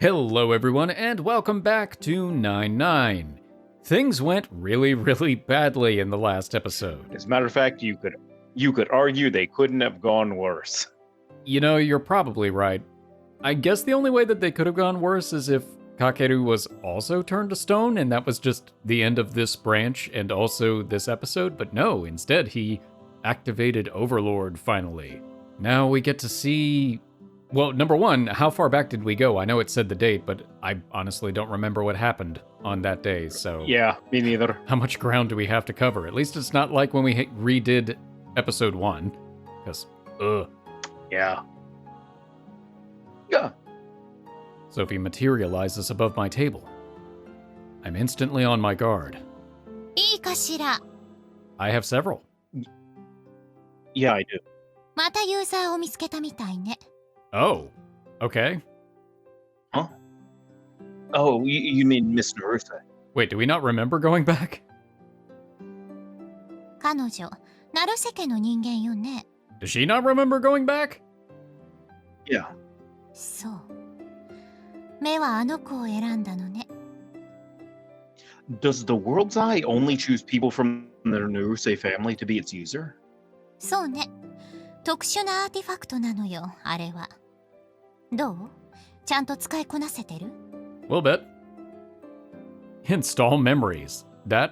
Hello everyone and welcome back to 9-9. Things went really badly in the last episode. As a matter of fact, you could argue they couldn't have gone worse. You know, you're probably right. I guess the only way that they could have gone worse is if Kakeru was also turned to stone and that was just the end of this branch and also this episode, but no, instead he activated Overlord finally. Now we get to see... Well, number one, how far back did we go? I know it said the date, but I honestly don't remember what happened on that day, so... Yeah, me neither. How much ground do we have to cover? At least it's not like when we redid episode 1, because, Yeah. Sophie materializes above my table. I'm instantly on my guard. いいかしら。 I have several. Yeah, I do. またユーザーを見つけたみたいね。 Oh, okay. Huh? Oh, you mean Miss Naruse? Wait, do we not remember going back? 彼女、ナルセ家の人間よね。 Does she not remember going back? Yeah. そう。目はあの子を選んだのね。 Does the World's Eye only choose people from the Naruse family to be its user? そうね。特殊なアーティファクトなのよ、あれは。どう？ちゃんと使いこなせてる？ Little bit. Install memories. That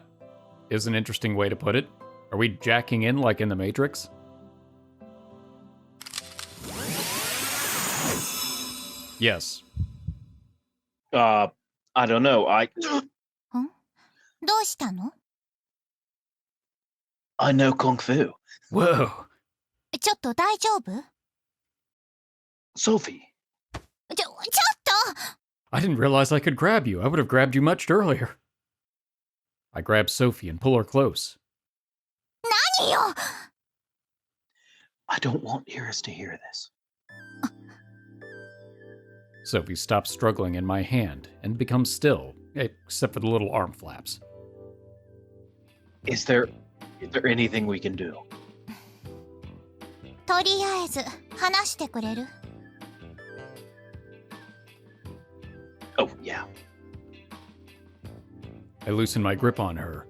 is an interesting way to put it. Are we jacking in like in the Matrix? Yes. I don't know. どうしたの？ I know Kung Fu. Whoa. ちょっと大丈夫？ Sophie. ちょっと！ I didn't realize I could grab you. I would have grabbed you much earlier. I grab Sophie and pull her close. 何よ！ I don't want Iris to hear this. Sophie stops struggling in my hand and becomes still, except for the little arm flaps. Is there anything we can do? とりあえず話してくれる？ Oh, yeah. I loosen my grip on her.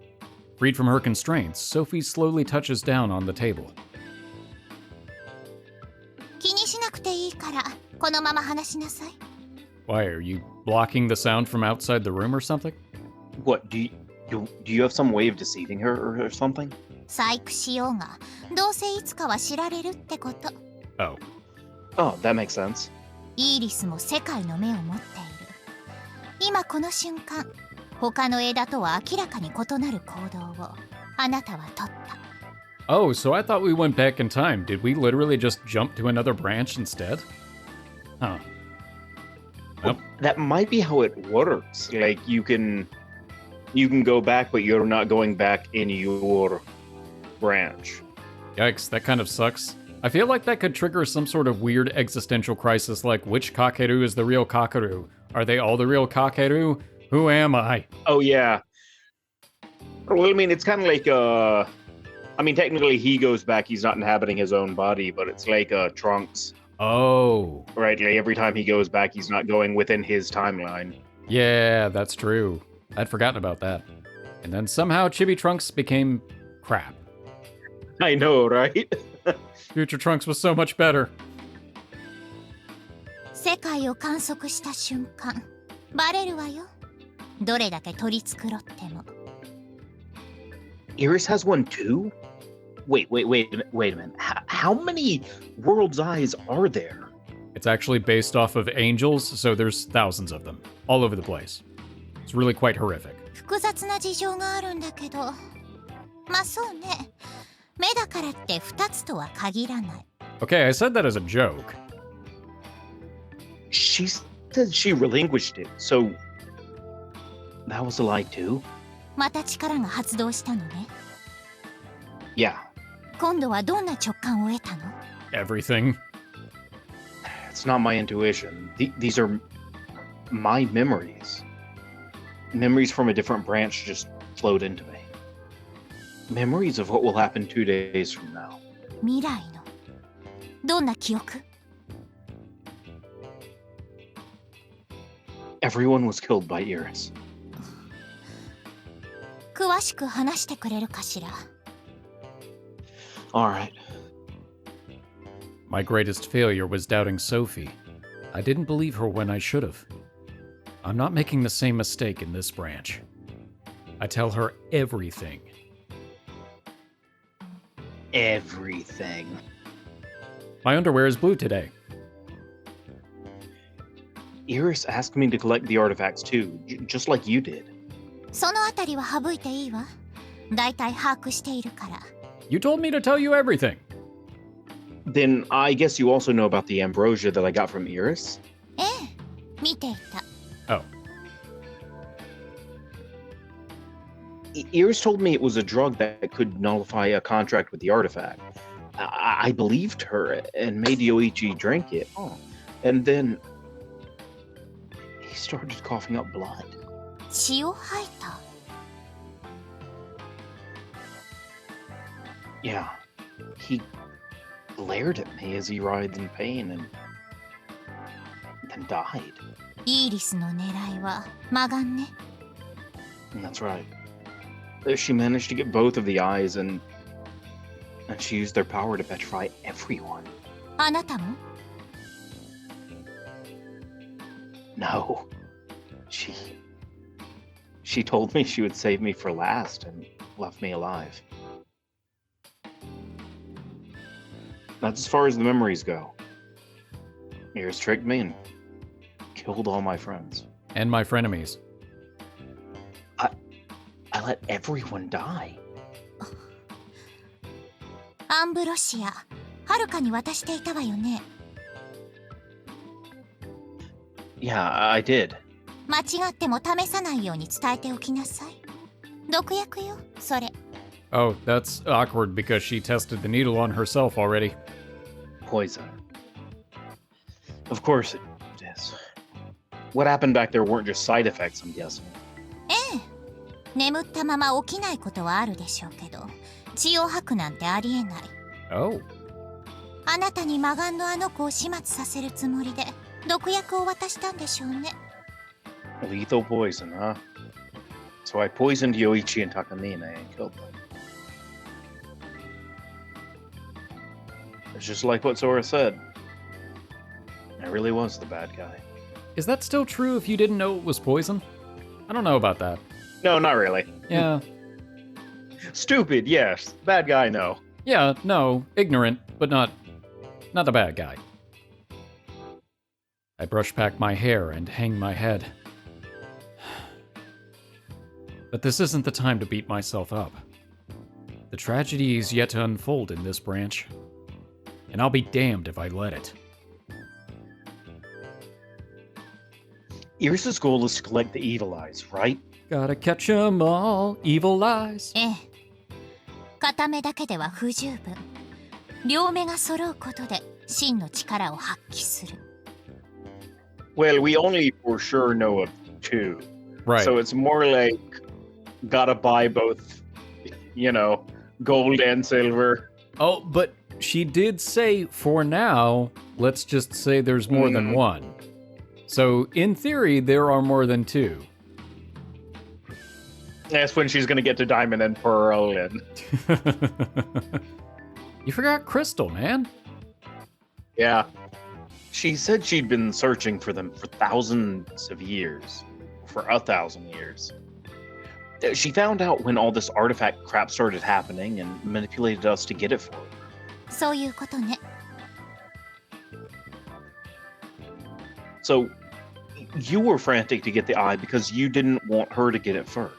Freed from her constraints, Sophie slowly touches down on the table. 気にしなくていいから、このまま話しなさい。 Why, are you blocking the sound from outside the room or something? What, do you have some way of deceiving her or something? 細工しようが、どうせいつかは知られるってこと。 Oh. Oh, that makes sense. イーリスも世界の目を持っている。今この瞬間、他の枝とは明らかに異なる行動をあなたは取った。 Oh, so I thought we went back in time. Did we literally just jump to another branch instead? Huh. Well, that might be how it works. Like you can go back, but you're not going back in your branch. Yikes, that kind of sucks. I feel like that could trigger some sort of weird existential crisis like which Kakeru is the real Kakeru? Are they all the real Kakeru? Who am I? Oh, yeah. Well, I mean, it's kind of like, I mean, technically he goes back, he's not inhabiting his own body, but it's like Trunks. Oh. Right, like every time he goes back, he's not going within his timeline. Yeah, that's true. I'd forgotten about that. And then somehow Chibi Trunks became crap. I know, right? Future Trunks was so much better. 世界を観測した瞬間、バレるわよ。どれだけ取り繕っても。 Iris has one too? Wait a minute. How many World's Eyes are there? It's actually based off of angels, so there's thousands of them, all over the place. It's really quite horrific. 複雑な事情があるんだけど、まあそうね。目だからって2つとは限らない。 Okay, I said that as a joke. She said she relinquished it, so that was a lie too? また力が発動したのね。 Yeah. 今度はどんな直感を得たの？ Everything. It's not my intuition. These are my memories. Memories from a different branch just flowed into me. Memories of what will happen 2 days from now. 未来のどんな記憶？ Everyone was killed by Iris. 詳しく話してくれるかしら。 Alright. My greatest failure was doubting Sophie. I didn't believe her when I should have. I'm not making the same mistake in this branch. I tell her everything. Everything. My underwear is blue today. Iris asked me to collect the artifacts too, just like you did. そのあたりは省いていいわ。だいたい把握しているから。 You told me to tell you everything. Then I guess you also know about the ambrosia that I got from Iris? ええ、見ていた。 Oh, Iris told me it was a drug that could nullify a contract with the artifact. I believed her and made Yoichi drink it. Oh. And then he started coughing up blood. 血を吐いた。 Yeah. He glared at me as he writhed in pain and then died. イーリスの狙いは魔眼ね。 And that's right. She managed to get both of the eyes and she used their power to petrify everyone. あなたも？ No. She told me she would save me for last and left me alive. That's as far as the memories go. Iris tricked me and killed all my friends. and my frenemies. I let everyone die. アンブロシア、はるかに渡していたわよね。 Yeah, I did. 間違っても試さないように伝えておきなさい。毒薬よ、それ。 Oh, that's awkward because she tested the needle on herself already. Poison. Of course it is. What happened back there weren't just side effects, I'm guessing. ええ。眠ったまま起きないことはあるでしょうけど、血を吐くなんてありえない。 Oh. あなたに魔眼のあの子を始末させるつもりで毒薬を渡したんでしょうね。 Lethal poison, huh? So I poisoned Yoichi and Takamine and killed them. It's just like what Sora said. I really was the bad guy. Is that still true if you didn't know it was poison? I don't know about that. No, not really. Yeah. Stupid, yes. Bad guy, no. Yeah, no. Ignorant, but not the bad guy. I brush back my hair and hang my head. But this isn't the time to beat myself up. The tragedy is yet to unfold in this branch. And I'll be damned if I let it. Iris's goal is to collect the evil eyes, right? Gotta catch 'em all, evil eyes. ええ。片目だけでは不十分。両目が揃うことで真の力を発揮する。 Well, we only for sure know of two. Right. So it's more like gotta buy both, you know, gold and silver. Oh, but she did say, for now, let's just say there's more than one. So, in theory, there are more than two. That's when she's gonna get to Diamond and Pearl and... You forgot Crystal, man. Yeah. She said she'd been searching for them for thousands of years. For 1,000 years. She found out when all this artifact crap started happening and manipulated us to get it for her. そういうことね。 So, you were frantic to get the eye because you didn't want her to get it first.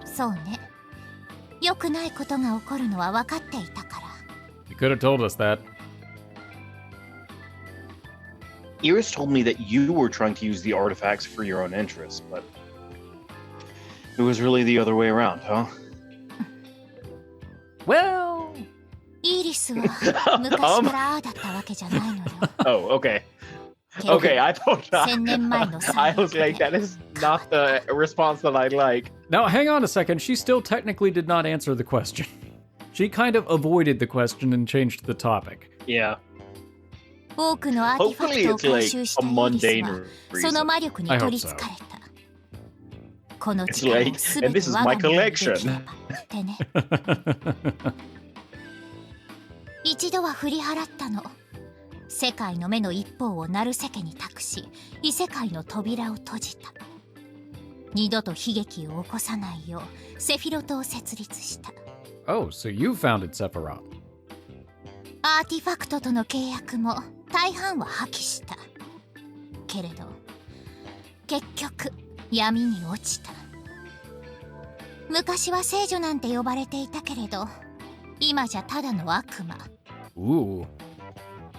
そうね。良くないことが起こるのは分かっていたから。 You could have told us that. Iris told me that you were trying to use the artifacts for your own interests, but it was really the other way around, huh? Well... イーリスは昔からああだったわけじゃないのよ。 Oh, okay. Okay, I thought 1000年前の I was like, that is not the response that I like. Now, hang on a second. She still technically did not answer the question. She kind of avoided the question and changed the topic. Yeah. 多くのアーティファ Hopefully クトを it's 回 like 収し a たイギリ mundane スはその reason. 魔力に取りつかれた。この It's 力を like, すべ and て this is 我 my が物にできれ collection. ばってね。一度は振り払ったの。世界の目の一方をナルセ家に託し、異世界の扉を閉じた。二度と悲劇を起こさないようセフィロトを設立した。Oh, so you founded Sephiroth. アーティファクトとの契約も大半は破棄した。けれど結局闇に落ちた。昔は聖女なんて呼ばれていたけれど、今じゃただの悪魔。Ooh.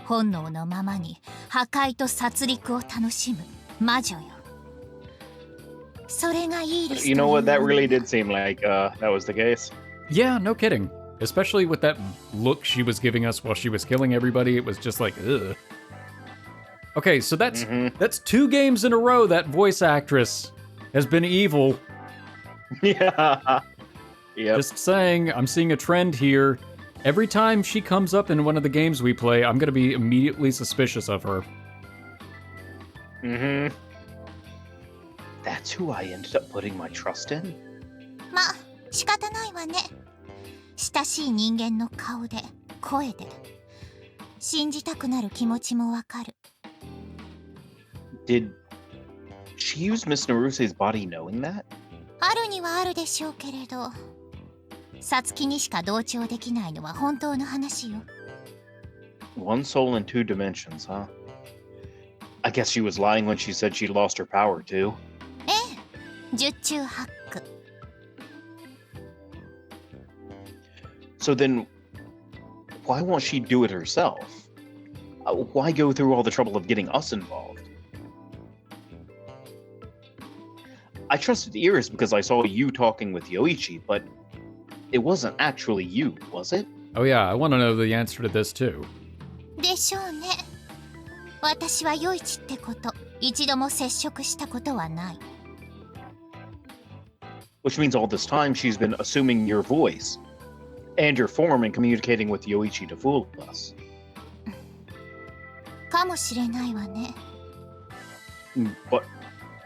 本能のままに破壊と殺戮を楽しむ魔女よ。それがイーリスという You know what? That 女 really did seem like that was the case. Yeah, no kidding. Especially with that look she was giving us while she was killing everybody, it was just like, ugh. Okay, so that's 2 games in a row that voice actress has been evil. Yeah. Yep. Just saying, I'm seeing a trend here. Every time she comes up in one of the games we play, I'm gonna be immediately suspicious of her. That's who I ended up putting my trust in. まあ仕方ないわね。親しい人間の顔で声で信じたくなる気持ちもわかる。 Did she use Miss Naruse's body knowing that? あるにはあるでしょうけれど、サツキにしか同調できないのは本当の話よ。 One soul in 2 dimensions, huh? I guess she was lying when she said she lost her power too. ええ、十中八九。 So then, why won't she do it herself? Why go through all the trouble of getting us involved? I trusted Iris because I saw you talking with Yoichi, but it wasn't actually you, was it? Oh yeah, I want to know the answer to this too. でしょうね。私はヨイチってこと一度も接触したことはない。 Which means all this time she's been assuming your voice and your form and communicating with Yoichi to fool us. かもしれないわね。 But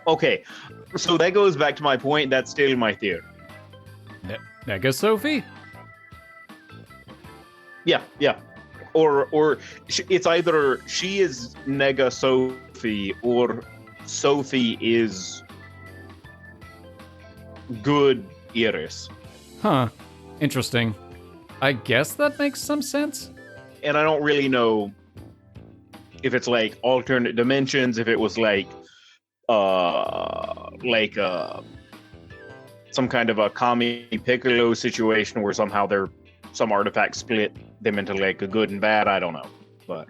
okay, so that goes back to my point. That's still my theory. Nega Sophie? Yeah. Or it's either she is Nega Sophie or Sophie is good Iris. Huh. Interesting. I guess that makes some sense. And I don't really know if it's like alternate dimensions, if it was like some kind of a Kami Piccolo situation where somehow some artifact split them into like a good and bad. I don't know, but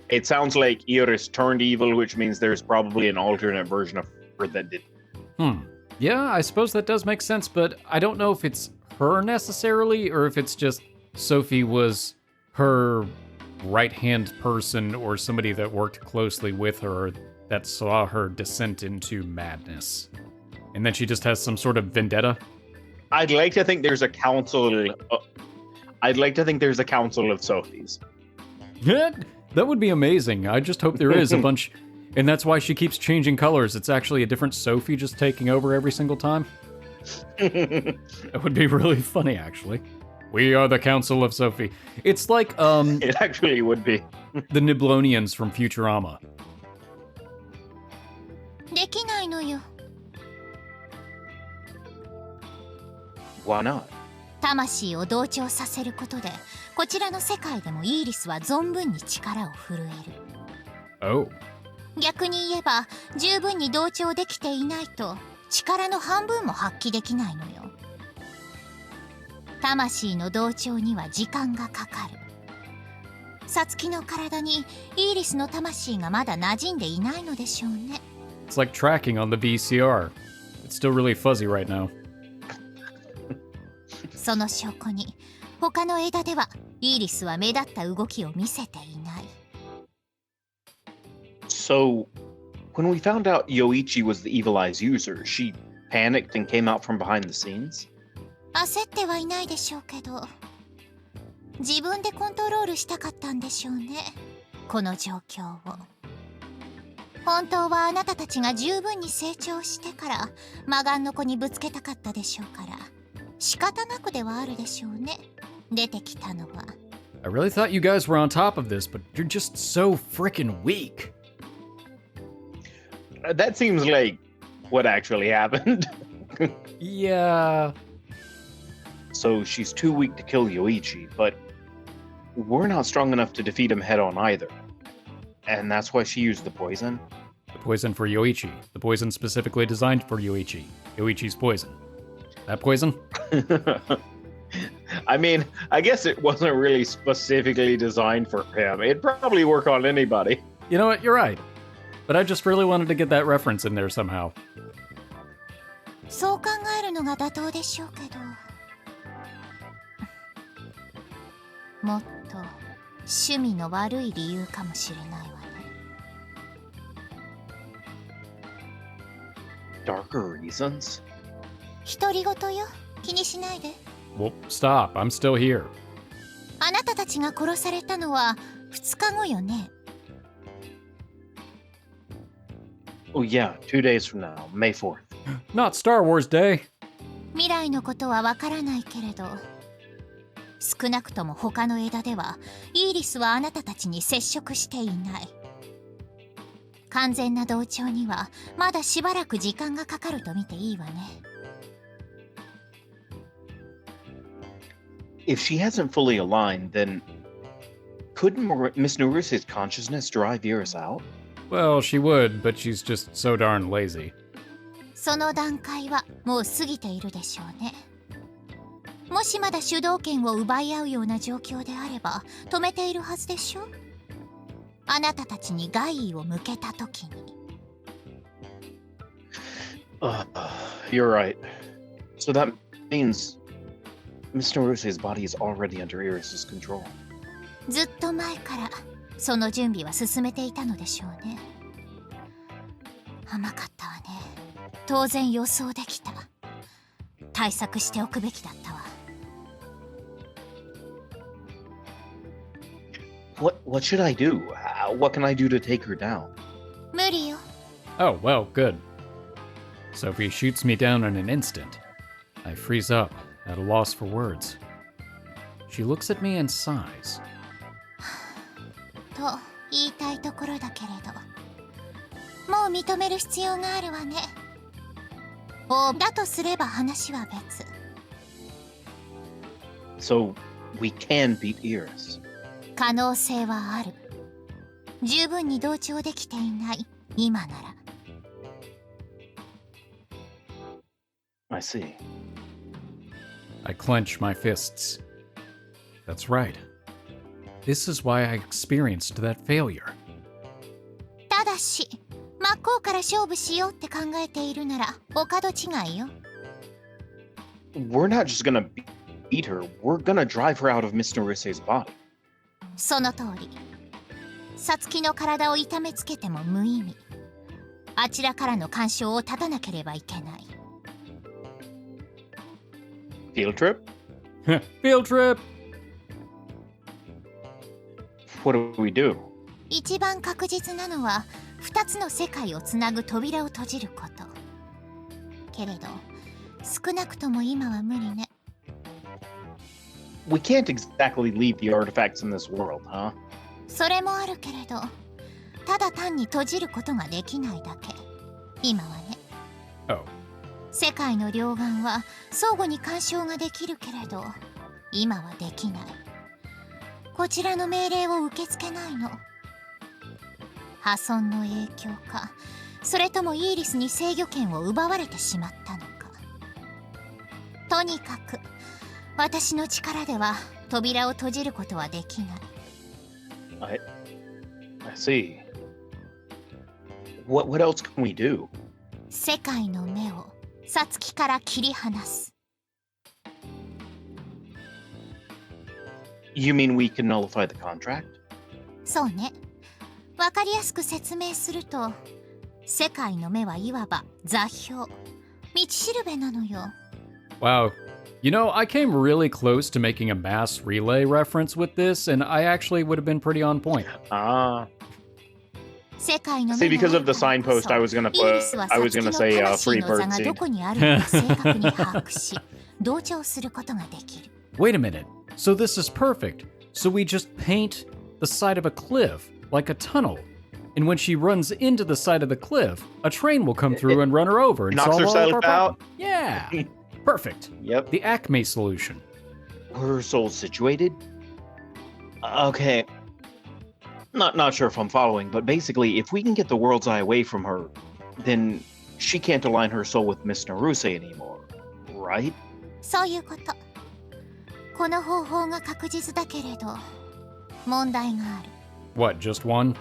it sounds like Iris turned evil, which means there's probably an alternate version of her that did. Yeah, I suppose that does make sense, but I don't know if it's her necessarily or if it's just Sophie was her right-hand person or somebody that worked closely with her that saw her descent into madness. And then she just has some sort of vendetta. I'd like to think there's a council. I'd like to think there's a council of Sophies. That would be amazing. I just hope there is a bunch. And that's why she keeps changing colors. It's actually a different Sophie just taking over every single time. That would be really funny, actually. We are the Council of Sophie. It's like, It actually would be. the Niblonians from Futurama. できないのよ。 Why not? 魂を同調させることで、こちらの世界でもイーリスは存分に力を振るえる。 Oh. 逆に言えば、十分に同調できていないと、力の半分も発揮できないのよ。魂の同調には時間がかかる。サツキの体にイーリスの魂がまだ馴染んでいないのでしょうね。 It's like tracking on the VCR. It's still really fuzzy right now. その証拠に、他の枝ではイーリスは目立った動きを見せていない。 So, when we found out Yoichi was the Evil Eye's user, she panicked and came out from behind the scenes? 焦ってはいないでしょうけど、自分でコントロールしたかったんでしょうね。この状況を。本当はあなたたちが十分に成長してから魔眼の子にぶつけたかったでしょうから、仕方なくではあるでしょうね、出てきたのは。 I really thought you guys were on top of this, but you're just so freaking weak. That seems like what actually happened. Yeah. So she's too weak to kill Yoichi, but we're not strong enough to defeat him head on either. And that's why she used the poison? The poison for Yoichi. The poison specifically designed for Yoichi. Yoichi's poison. That poison? I mean, I guess it wasn't really specifically designed for him. It'd probably work on anybody. You know what? You're right. But I just really wanted to get that reference in there somehow. そう考えるのが妥当でしょうけど、もっと趣味の悪い理由かもしれないわね。 Darker reasons? 独り言よ、気にしないで。 Well, stop. I'm still here. あなたたちが殺されたのは2日後よね。 Oh yeah, 2 days from now, May 4th. Not Star Wars Day. 未来のことはわからないけれど、少なくとも他の枝ではイーリスはあなたたちに接触していない。完全な同調にはまだしばらく時間がかかると見ていいわね。 If she hasn't fully aligned, then couldn't Miss Naruse's consciousness drive Iris out? Well, she would, but she's just so darn lazy. その段階はもう過ぎているでしょうね。もしまだ主導権を奪い合うような状況であれば止めているはずでしょ。あなたたちに害意を向けた時に。You're right. So that means Miss Naruse's body is already under Iris's control. ずっと前からその準備は進めていたのでしょうね。甘かったわね。当然予想できた。対策しておくべきだったわ。What should I do? What can I do to take her down? 無理よ。 Oh, well, good. Sophie shoots me down in an instant. I freeze up, at a loss for words. She looks at me and sighs. と言いたいところだけれど、もう認める必要があるわね。だとすれば話は別。 So we can beat Iris. 可能性はある。十分に同調できていない今なら。 I see. I clench my fists. That's right. This is why I experienced that failure. ただし、真っ向から勝負しようって考えているならお門違いよ。 We're not just gonna beat her. We're gonna drive her out of Miss Naruse's body. その通り。さつきの体を痛めつけても無意味。あちらからの干渉を断たなければいけない。 Field trip? Field trip! What do we do? 一番確実なのは2つの世界をつなぐ扉を閉じること。けれど少なくとも今は無理ね。 We can't exactly leave the artifacts in this world, huh? それもあるけれど、ただ単に閉じることができないだけ。今はね。 Oh. 世界の両岸は相互に干渉ができるけれど、今はできない。こちらの命令を受け付けないの。破損の影響か、それともイーリスに制御権を奪われてしまったのか。とにかく私の力では扉を閉じることはできない。I see. What else can we do? 世界の目をサツキから切り離す。 You mean we can nullify the contract? そうね。わかりやすく説明すると、世界の目はいわば座標、道しるべなのよ。Wow. You know, I came really close to making a mass relay reference with this, and I actually would have been pretty on point. See, because of the signpost, I was gonna say free bird seed. Wait a minute. So this is perfect. So we just paint the side of a cliff, like a tunnel. And when she runs into the side of the cliff, a train will come through and run her over and knocks solve her all of self our out. problems. Yeah. Perfect. Yep. The Acme solution. Where her soul's situated? Okay. Not sure if I'm following, but basically, if we can get the world's eye away from her, then she can't align her soul with Miss Naruse anymore, right? そういうこと。この方法が確実だけれど、問題がある。What, just one?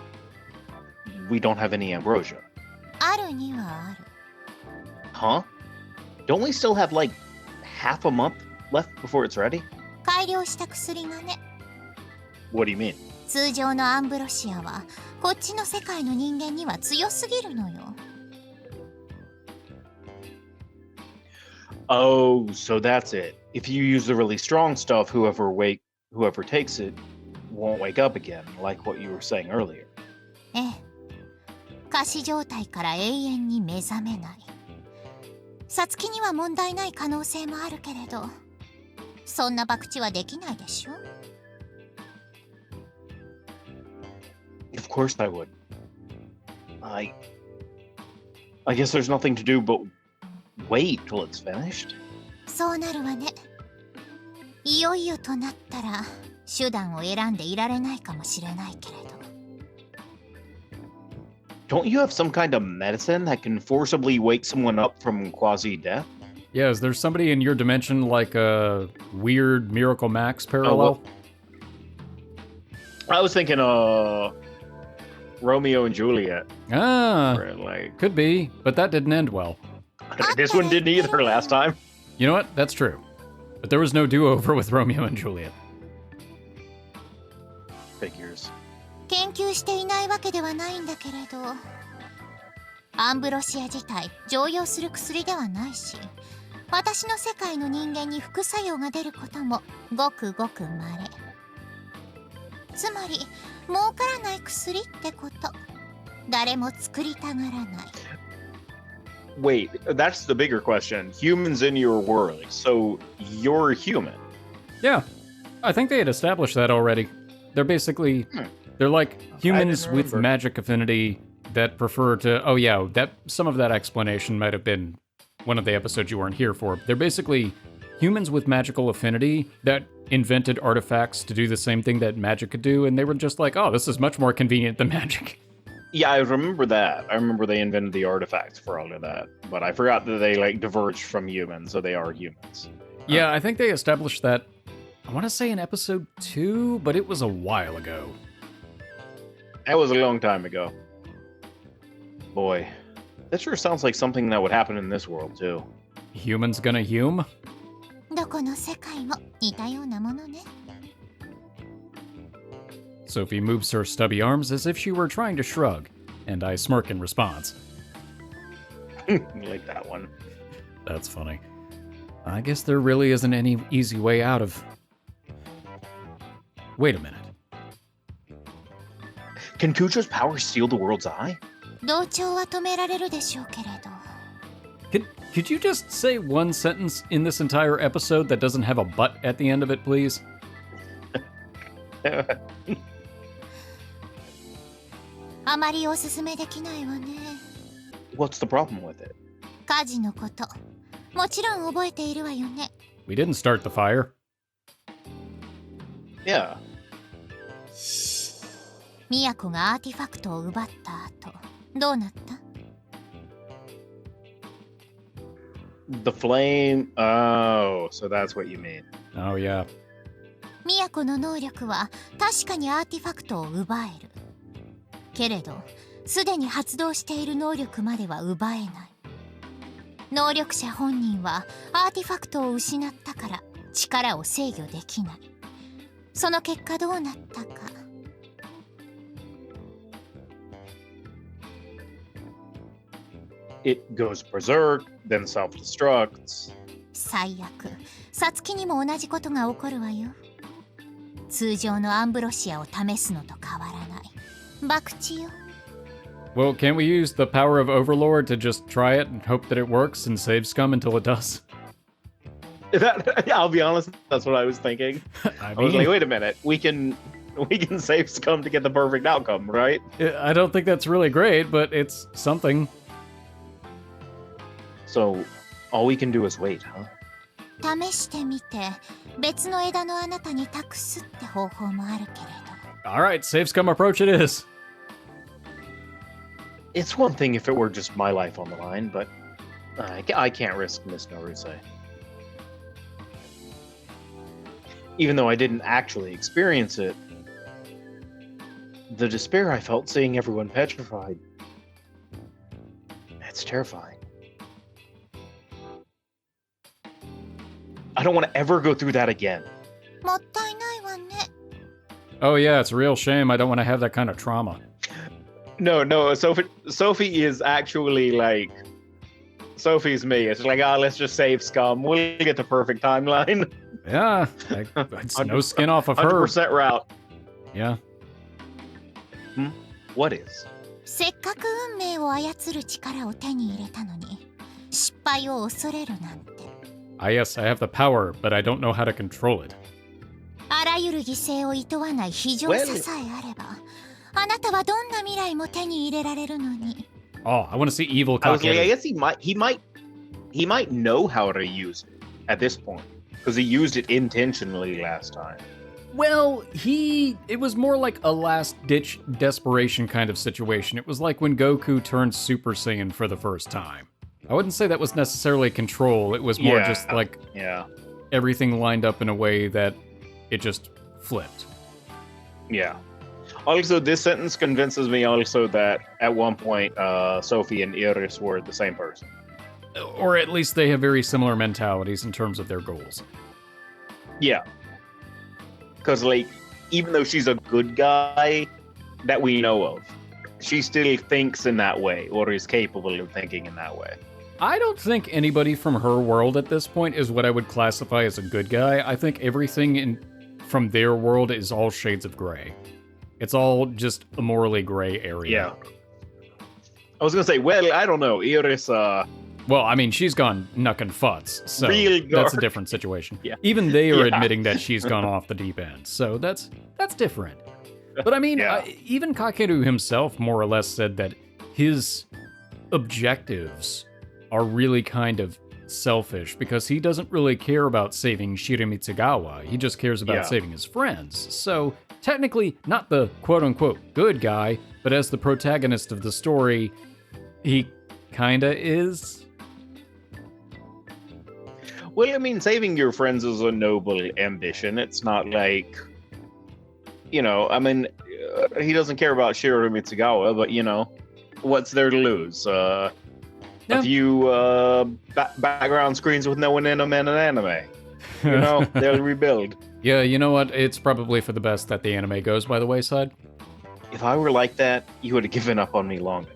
We don't have any ambrosia. あるにはある。Huh? Don't we still have like half a month left before it's ready? 改良した薬がね。What do you mean? 通常のアンブロシアはこっちの世界の人間には強すぎるのよ。Oh, so that's it. If you use the really strong stuff, whoever takes it won't wake up again, like what you were saying earlier. ええ。仮死状態から永遠に目覚めない。サツキには問題ない可能性もあるけれど、そんな博打はできないでしょ。Of course I would. I guess there's nothing to do but wait till it's finished. そうなるわね。いよいよとなったら手段を選んでいられないかもしれないけれど。Don't you have some kind of medicine that can forcibly wake someone up from quasi-death? Yeah, is there somebody in your dimension like a weird Miracle Max parallel? well, I was thinking Romeo and Juliet. Where, like, could be, but that didn't end well. This one didn't either last time. You know what? That's true. But there was no do-over with Romeo and Juliet. Figures. 研究していないわけではないんだけれど、アンブロシア自体常用する薬ではないし、私の世界の人間に副作用が出ることもごくごく稀。つまり儲からない薬ってこと。誰も作りたがらない。Wait, that's the bigger question. Humans in your world, so you're human. Yeah, I think they had established that already. They're basically, they're like humans with magic affinity that prefer to, oh yeah, that some of that explanation might have been one of the episodes you weren't here for. They're basically humans with magical affinity that invented artifacts to do the same thing that magic could do, and they were just like, oh, this is much more convenient than magic. Yeah, I remember that. I remember they invented the artifacts for all of that, but I forgot that they like diverged from humans, so they are humans. Yeah, I think they established that, I want to say in episode 2, but it was a while ago. That was a long time ago. Boy, that sure sounds like something that would happen in this world, too. Humans gonna hume? どこの世界も似たようなものね。Sophie moves her stubby arms as if she were trying to shrug, and I smirk in response. You like that one. That's funny. I guess there really isn't any easy way out of... Wait a minute. Can Kucho's power steal the world's eye? 同調は止められるでしょうけれど。Could you just say one sentence in this entire episode that doesn't have a but at the end of it, please? あまりおすすめできないわね。What's the problem with it? 火事のこと、もちろん覚えているわよね。We didn't start the fire. Yeah. ミヤコがアーティファクトを奪った後、どうなった？ The flame... Oh, so that's what you mean. Oh, yeah. ミヤコの能力は確かにアーティファクトを奪える。けれど、すでに発動している能力までは奪えない。能力者本人はアーティファクトを失ったから力を制御できない。その結果どうなったか。It goes berserk, then self-destructs. 最悪サツキにも同じことが起こるわよ。通常のアンブロシアを試すのと変わらない博打よ。 Well, can't we use the power of Overlord to just try it and hope that it works and save Scum until it does? I'll be honest, that's what I was thinking. I was like, wait a minute, we can save Scum to get the perfect outcome, right? I don't think that's really great, but it's something. So, all we can do is wait, huh? 試してみて別の枝のあなたに託すって方法もあるけれど。 Alright, save Scum approach it is. It's one thing if it were just my life on the line, but I can't risk Miss Naruse. Even though I didn't actually experience it, the despair I felt seeing everyone petrified, it's terrifying. I don't want to ever go through that again. もったいないわね。 Oh yeah, it's a real shame. I don't want to have that kind of trauma. No, Sophie is actually like, Sophie's me. It's like, let's just save Scum. We'll get the perfect timeline. Yeah, it's no skin off of her. 100% route. Yeah. What is? せっかく運命を操る力を手に入れたのに失敗を恐れるなんて。 Yes, I have the power, but I don't know how to control it. あらゆる犠牲を厭わない非常ささえあれば、あなたはどんな未来も手に入れられるのに。 Oh, I want to see evil I was like, I Kakeru. guess he might know how to use it at this point because he used it intentionally last time. Well, it was more like a last-ditch desperation kind of situation. It was like when Goku turned Super Saiyan for the first time. I wouldn't say that was necessarily control. It was more just like everything lined up in a way that it just flipped. Yeah. Also, this sentence convinces me also that at one point, Sophie and Iris were the same person. Or at least they have very similar mentalities in terms of their goals. Yeah. Because, like, even though she's a good guy that we know of, she still thinks in that way, or is capable of thinking in that way. I don't think anybody from her world at this point is what I would classify as a good guy. I think everything from their world is all shades of gray. It's all just a morally gray area. Yeah. I was gonna say, well, I don't know. Iris, Well, I mean, she's gone knuck and futz, so Real that's a dark. different situation. Yeah. Even they are Yeah. admitting that she's gone off the deep end, so that's different. But I mean, Yeah. even Kakeru himself more or less said that his objectives are really kind of selfish because he doesn't really care about saving Shiramitsugawa. He just cares about saving his friends. So technically, not the quote-unquote good guy, but as the protagonist of the story, he kinda is. well, I mean, saving your friends is a noble ambition. It's not like, I mean, he doesn't care about Shiro Mitsugawa, but, what's there to lose? A few background screens with no one in them and an anime. They'll rebuild. Yeah, you know what? It's probably for the best that the anime goes by the wayside. If I were like that, you would have given up on me long ago.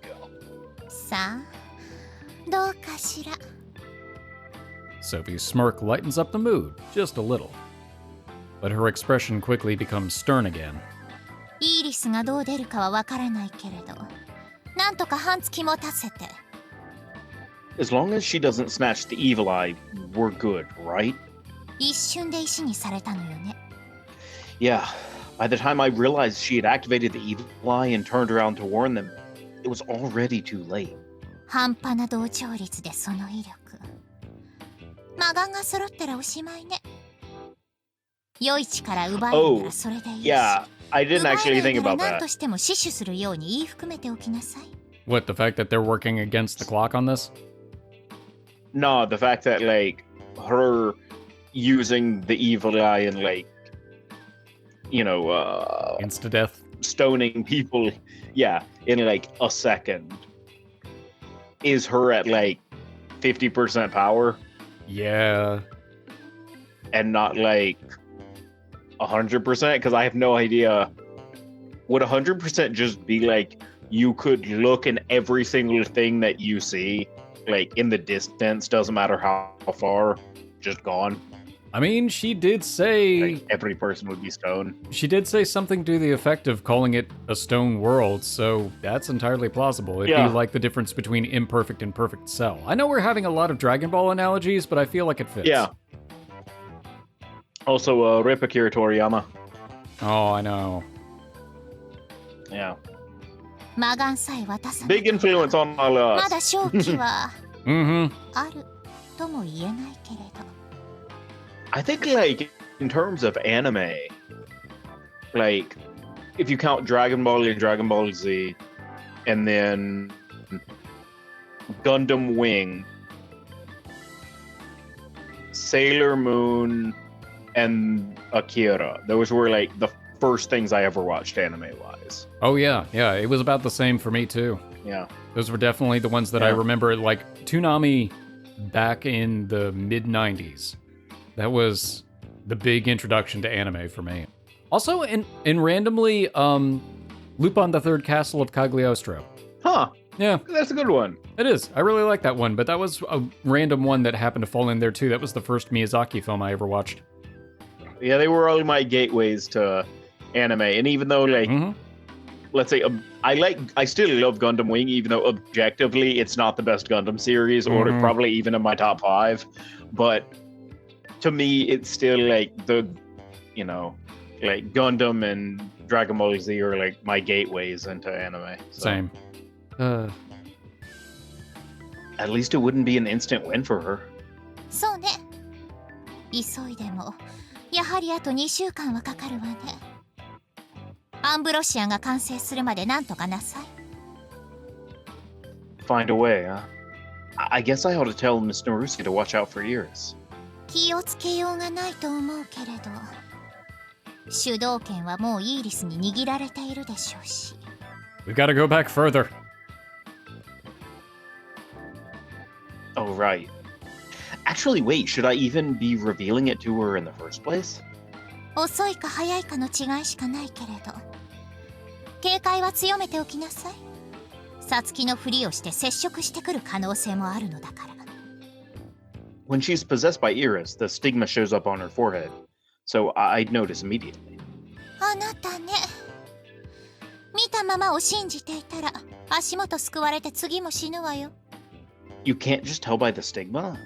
さあ、どうかしら。 Sophie's smirk lightens up the mood, just a little. But her expression quickly becomes stern again. イーリスがどう出るかはわからないけれど、なんとか半月持たせて。 As long as she doesn't snatch the evil eye, we're good, right? 一瞬で石にされたのよね。 Yeah. By the time I realized she had activated the evil eye and turned around to warn them, it was already too late. 半端な同調率でその威力。魔眼が揃ったらおしまいね。良い力奪えるならそれでいいし。Yeah, I didn't actually think 奪え about ないなら何 that. としても死守するように言い含めておきなさい。 What, the fact that they're working against the clock on this? No, the fact that, like, her using the evil eye and, like, Insta-death? stoning people, in, like, a second, is her at, like, 50% power Yeah. and not, like, 100%? Because I have no idea. Would 100% just be, like, you could look in every single thing that you see, like, in the distance, doesn't matter how far, just gone. I mean, she did say... Like, every person would be stone. She did say something to the effect of calling it a stone world, so that's entirely plausible. It'd be like the difference between imperfect and perfect cell. I know we're having a lot of Dragon Ball analogies, but I feel like it fits. Yeah. Also, Rip Akira Toriyama. Oh, I know. Yeah. 魔眼さえ渡さ Big influence on all ま us. だ正気は Mm-hmm. あるとも言えないけれど I think, like, in terms of anime, like, if you count Dragon Ball and Dragon Ball Z, and then Gundam Wing, Sailor Moon, and Akira, those were, like, the first things I ever watched anime-wise. Oh, yeah. Yeah, it was about the same for me, too. Yeah. Those were definitely the ones that I remember, like, Toonami back in the mid-90s. That was the big introduction to anime for me. Also, in randomly, Lupin the Third Castle of Cagliostro. Huh. Yeah, That's a good one. it is. I really like that one, but that was a random one that happened to fall in there, too. That was the first Miyazaki film I ever watched. Yeah, they were all my gateways to anime. And even though, like, let's say, I still love Gundam Wing, even though objectively it's not the best Gundam series, or probably even in my top 5. But to me, it's still like like Gundam and Dragon Ball Z are like my gateways into anime. So Same. at least it wouldn't be an instant win for her. そうね急いでもやはりあと2週間はかかるわねアンブロシアが完成するまでなんとかなさい Find a way, huh? I guess I ought to tell Miss Narusi to watch out for ears. 気をつけようがないと思うけれど主導権はもうイーリスに握られているでしょうし We've got to go back further. Oh, right. Actually, wait, should I even be revealing it to her in the first place? 遅いか早いかの違いしかないけれど警戒は強めておきなさいサツキのふりをして接触してくる可能性もあるのだから When she's possessed by Iris, the stigma shows up on her forehead, so I'd notice immediately. あなたね見たままを信じていたら足元すくわれて次も死ぬわよ You can't just tell by the stigma?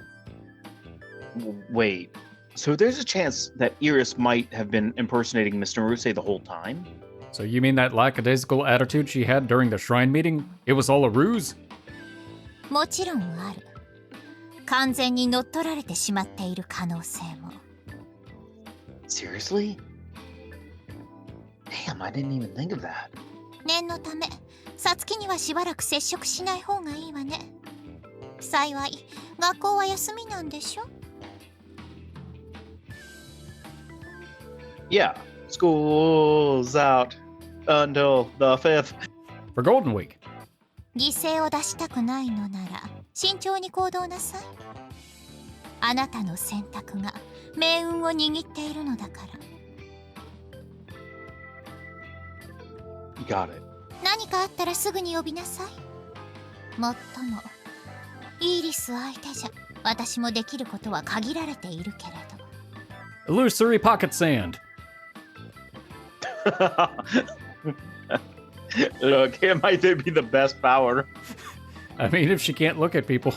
Wait, so there's a chance that Iris might have been impersonating Mr. Naruse the whole time? So you mean that lackadaisical attitude she had during the shrine meeting? It was all a ruse? もちろんある完全に乗っ取られてしまっている可能性も Seriously? Damn, I didn't even think of that. 念のためサツキにはしばらく接触しない方がいいわね幸い学校は休みなんでしょ Yeah, school's out until the 5th. For Golden Week. 犠牲を出したくないのなら慎重に行動なさいあなたの選択が命運を握っているのだから Got it. 何かあったらすぐに呼びなさいもっともイーリス相手じゃ私もできることは限られているけれど Illusory pocket sand. Look, it might be the best power. I mean, if she can't look at people.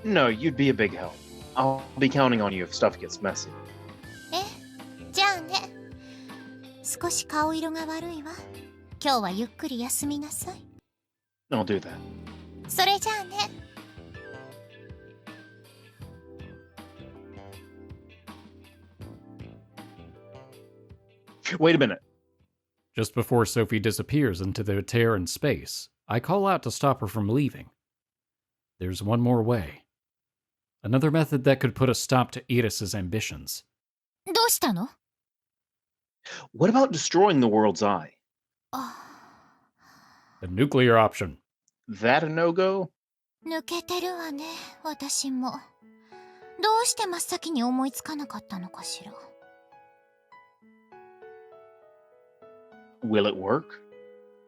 No, you'd be a big help. I'll be counting on you if stuff gets messy. えじゃあね少し顔色が悪いわ今日はゆっくり休みなさい I'll do that. それじゃあね Wait a minute. Just before Sophie disappears into the tear in space, I call out to stop her from leaving. There's one more way. Another method that could put a stop to Iris's ambitions. どうしたの What about destroying the world's eye? あ The nuclear option. That a no-go? 抜けてるわね私もどうして真っ先に思いつかなかったのかしら Will it work?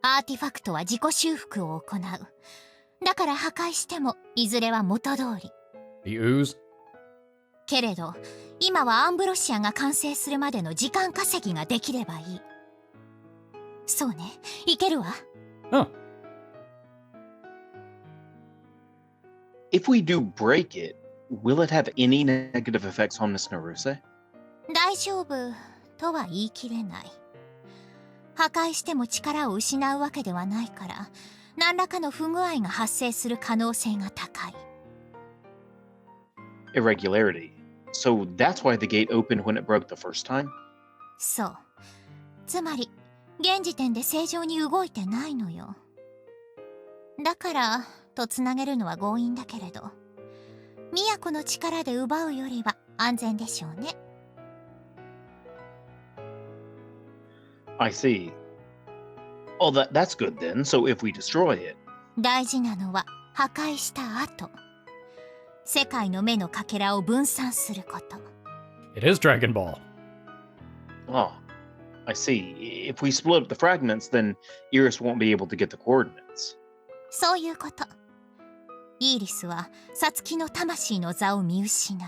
アーティファクトは自己修復を行うだから破壊してもいずれは元通り。 The ooze? けれど今はアンブロシアが完成するまでの時間稼ぎができればいい。そうね、いけるわ。 Huh. If we do break it, will it have any negative effects on Miss Naruse? 大丈夫とは言い切れない。破壊しても力を失うわけではないから、何らかの不具合が発生する可能性が高い。 Irregularity. So that's why the gate opened when it broke the first time? そう。つまり現時点で正常に動いてないのよ。だからとつなげるのは強引だけれど、都の力で奪うよりは安全でしょうね。 I see. Oh, that's good then. So if we destroy it... 大事なのは破壊した後、世界の目のかけらを分散すること。 It is Dragon Ball. Oh, I see. If we split up the fragments, then Iris won't be able to get the coordinates. そういうこと。イーリスはサツキの魂の座を見失う。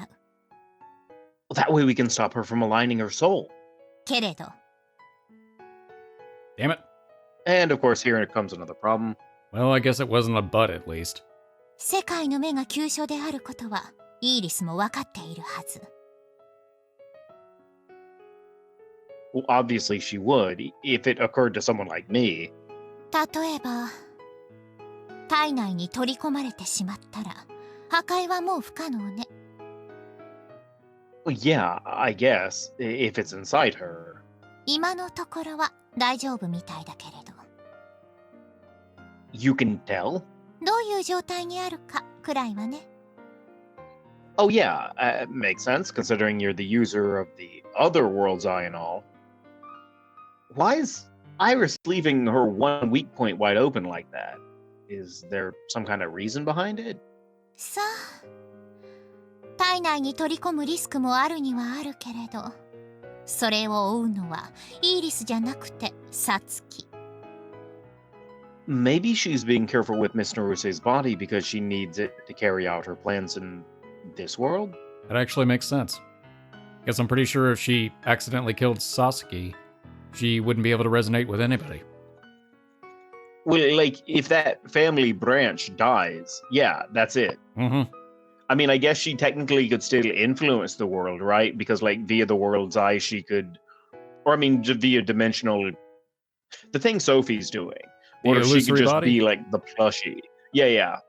That way we can stop her from aligning her soul. けれど Damn it. And of course, here comes another problem. Well, I guess it wasn't a but at least. 世界の目が急所であることはイーリスも分かっているはず。 Well, obviously she would, if it occurred to someone like me. 例えば体内に取り込まれてしまったら破壊はもう不可能ね。 Well, yeah, I guess, if it's inside her. 今のところは大丈夫みたいだけれど、 You can tell? どういう状態にあるかくらいはね。 Oh, yeah, makes sense, considering you're the user of the other world's eye and all. Why is Iris leaving her one weak point wide open like that? Is there some kind of reason behind it? さあ、体内に取り込むリスクもあるにはあるけれど、それを追うのはイーリスじゃなくてサツキ。 Maybe she's being careful with Miss Naruse's body because she needs it to carry out her plans in this world? That actually makes sense. Guess I'm pretty sure if she accidentally killed Sasuke, she wouldn't be able to resonate with anybody. Well, like, if that family branch dies, yeah, that's it. Mm-hmm. I mean, I guess she technically could still influence the world, right? Because, like, via the world's eye, she could... Or, I mean, via dimensional... The thing Sophie's doing. What if she could just be, like, the plushie? Yeah.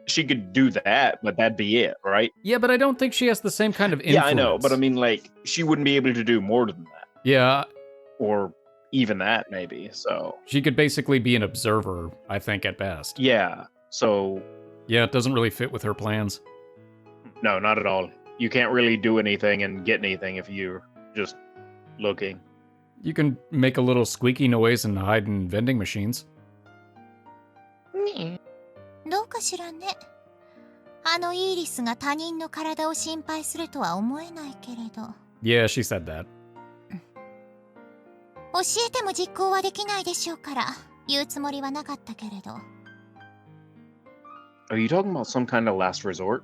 She could do that, but that'd be it, right? Yeah, but I don't think she has the same kind of influence. Yeah, I know, but I mean, like, she wouldn't be able to do more than that. Yeah. Or even that, maybe, so... She could basically be an observer, I think, at best. Yeah, so... Yeah, it doesn't really fit with her plans. No, not at all. You can't really do anything and get anything if you're just looking. You can make a little squeaky noise and hide in vending machines. どうかしらね。あのイーリスが他人の体を心配するとは思えないけれど。 Yeah, she said that. 教えても実行はできないでしょうから言うつもりはなかったけれど。 Are you talking about some kind of last resort?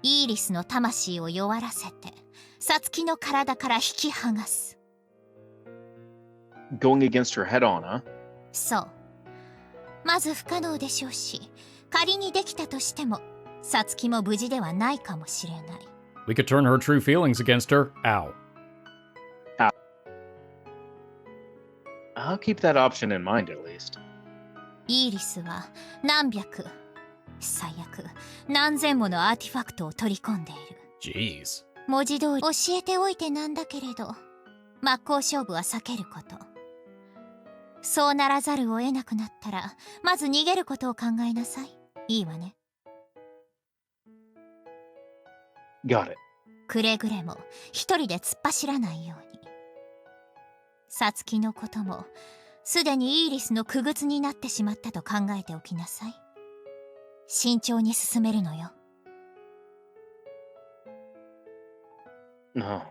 イーリスの魂を弱らせてサツキの体から引き剥がす。 Going against her head on, huh? そう。まず不可能でしょうし、仮にできたとしてもサツキも無事ではないかもしれない。 We could turn her true feelings against her. Ow. I'll keep that option in mind at least. イーリスは何百、最悪何千ものアーティファクトを取り込んでいる。 Jeez. 文字通り教えておいてなんだけれど、真っ向勝負は避けること。そうならざるを得なくなったら、まず逃げることを考えなさい。いいわね。 Got it. くれぐれも一人で突っ走らないように。サツキのこともすでにイーリスの傀儡になってしまったと考えておきなさい。慎重に進めるのよ。 No,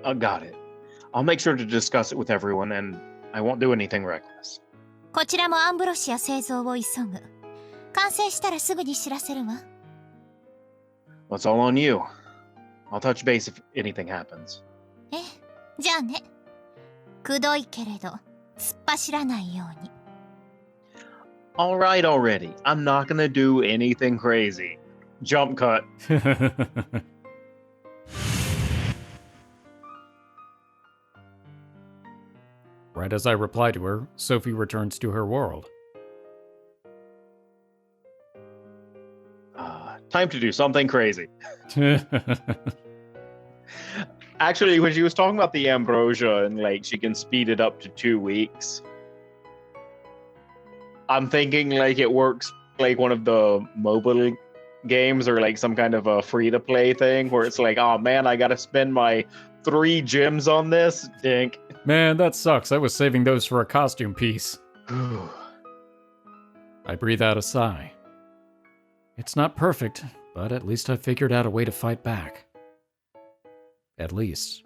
I got it. I'll make sure to discuss it with everyone, and I won't do anything reckless. こちらもアンブロシア製造を急ぐ。完成したらすぐに知らせるわ。 Well, it's all on you. I'll touch base if anything happens. ええ、じゃあね。くどいけれど突っ走らないように。 Alright already. I'm not gonna do anything crazy. Jump cut. Right as I reply to her, Sophie returns to her world. Time to do something crazy. Actually, when she was talking about the ambrosia and like she can speed it up to 2 weeks, I'm thinking like it works like one of the mobile games or like some kind of a free-to-play thing where it's like, oh man, I gotta spend my 3 gems on this. Dink. Man, that sucks. I was saving those for a costume piece. I breathe out a sigh. It's not perfect, but at least I figured out a way to fight back. At least.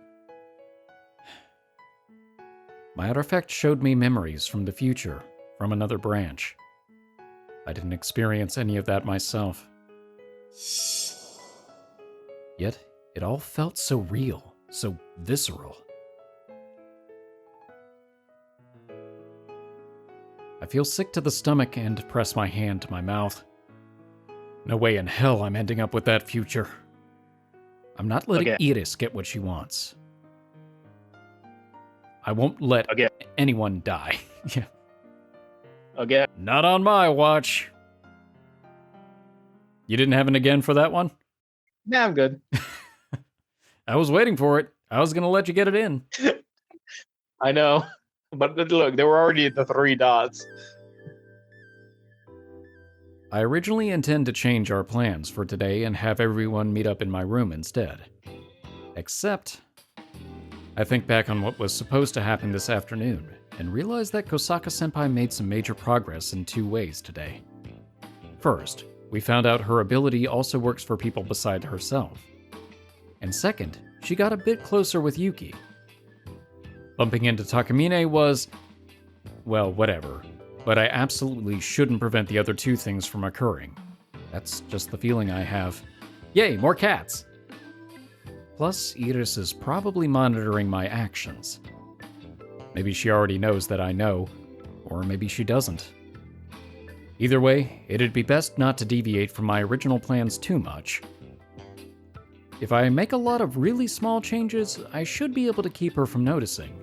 My artifact showed me memories from the future, from another branch. I didn't experience any of that myself. Yet, it all felt so real, so visceral. I feel sick to the stomach and press my hand to my mouth. No way in hell I'm ending up with that future. I'm not letting Iris get what she wants. I won't let anyone die. Again. Not on my watch. You didn't have an again for that one? Nah, I'm good. I was waiting for it. I was gonna let you get it in. I know. But look, they were already at the 3 dots. I originally intend to change our plans for today and have everyone meet up in my room instead. Except, I think back on what was supposed to happen this afternoon and realize that Kosaka-senpai made some major progress in 2 ways today. First, we found out her ability also works for people beside herself. And second, she got a bit closer with Yuki. Bumping into Takamine was, well, whatever. But I absolutely shouldn't prevent the other 2 things from occurring. That's just the feeling I have. Yay, more cats! Plus, Iris is probably monitoring my actions. Maybe she already knows that I know, or maybe she doesn't. Either way, it'd be best not to deviate from my original plans too much. If I make a lot of really small changes, I should be able to keep her from noticing.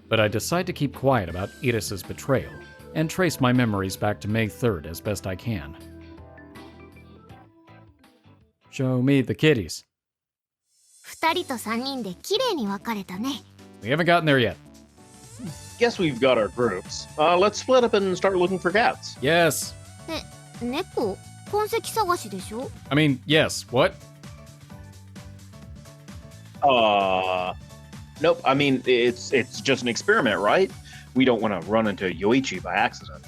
But I decide to keep quiet about Iris's betrayal, and trace my memories back to May 3rd as best I can. Show me the kitties. 2人と3人で綺麗に分かれたね。 We haven't gotten there yet. Guess we've got our groups. Let's split up and start looking for cats. Yes. 猫？痕跡探しでしょ？ I mean, yes. What? Nope. I mean, it's just an experiment, right? We don't want to run into Yoichi by accident.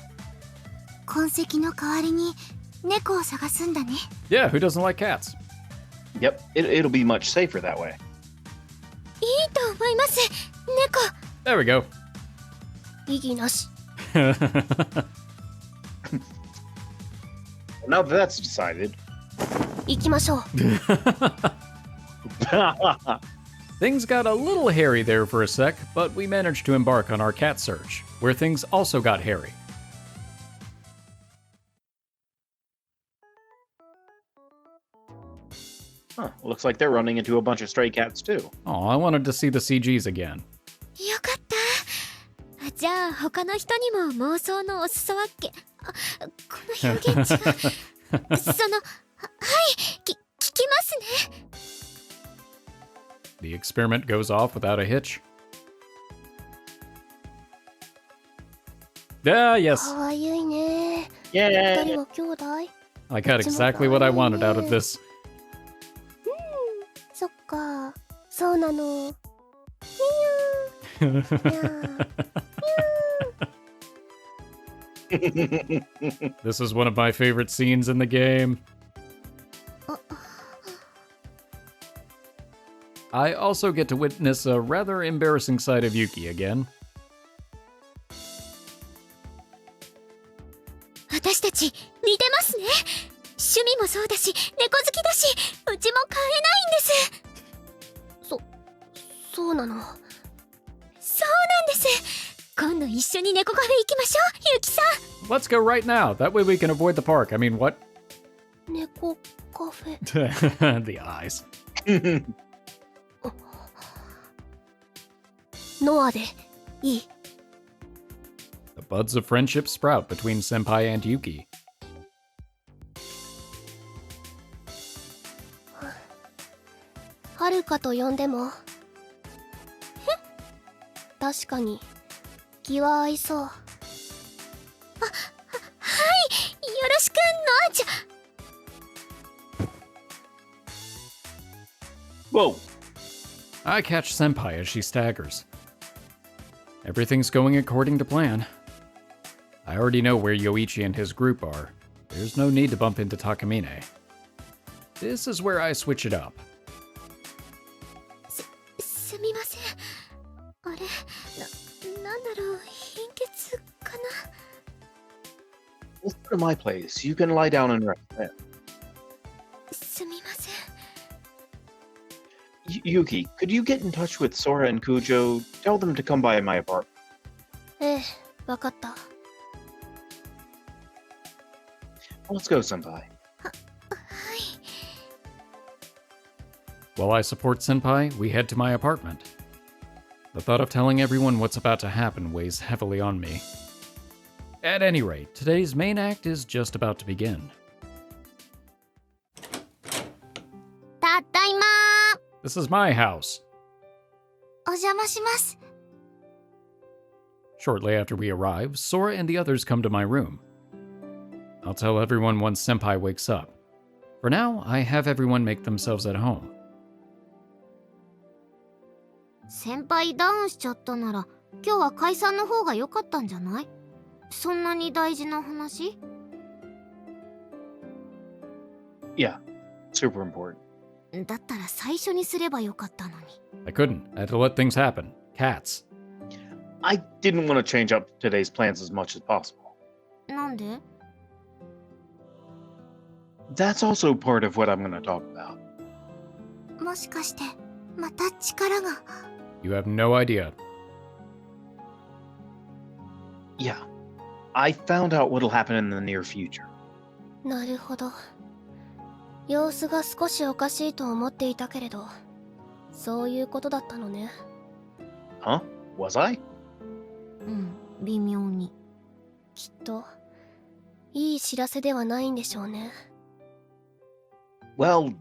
痕跡の代わりに猫を探すんだね。 Yeah, who doesn't like cats? Yep, it'll be much safer that way. いいと思います。猫。 There we go. 異議なし。 Now that that's decided. 行きましょう。 Things got a little hairy there for a sec, but we managed to embark on our cat search, where things also got hairy. Huh, looks like they're running into a bunch of stray cats too. Oh, I wanted to see the CGs again. よかった。じゃあ他の人にも妄想のお裾分け。この表現違う。はい、聞きますね。 The experiment goes off without a hitch. Ah, yes. かわいいね。 Yeah. 二人は兄弟？ I got exactly what I wanted out of this. そっか、そうなの。 This is one of my favorite scenes in the game. I also get to witness a rather embarrassing side of Yuki again. 私たちそうだし、猫好きだし、うちも飼えないんです。そうなの。そうなんです。今度一緒に猫カフェ行きましょう、ゆきさん。 Let's go right now. That way we can avoid the park. I mean, what? 猫カフェ。The eyes. ノアでいい。The buds of friendship sprout between Senpai and Yuki. はるかと呼んでも。確かに気は合いそう。よろしく、ノアちゃん。 Whoa! I catch Senpai as she staggers. Everything's going according to plan. I already know where Yoichi and his group are. There's no need to bump into Takamine. This is where I switch it up. すみません。あれ、なんだろう、貧血かな。 Let's go to my place. You can lie down and rest there. すみません。 Yuki, could you get in touch with Sora and Kujo? Tell them to come by my apartment. ええ、わかった。 Let's go, Senpai. はい。 While I support Senpai, we head to my apartment. The thought of telling everyone what's about to happen weighs heavily on me. At any rate, today's main act is just about to begin. ただいま This is my house. ー。お邪魔します。 Shortly after we arrive, Sora and the others come to my room. I'll tell everyone once Senpai wakes up. For now, I have everyone make themselves at home. 先輩ダウンしちゃったなら、今日は解散の方が良かったんじゃない？そんなに大事な話？ Yeah, super important. だったら最初にすればよかったのに。 I couldn't. I had to let things happen. Cats. I didn't want to change up today's plans as much as possible. なんで？ That's also part of what I'm going to talk about. もしかして、また力が。 You have no idea. Yeah, I found out what'll happen in the near future. なるほど。様子が少しおかしいと思っていたけれど、そういうことだったのね。Huh? Was I? うん、微妙に。きっといい知らせではないんでしょうね。Well,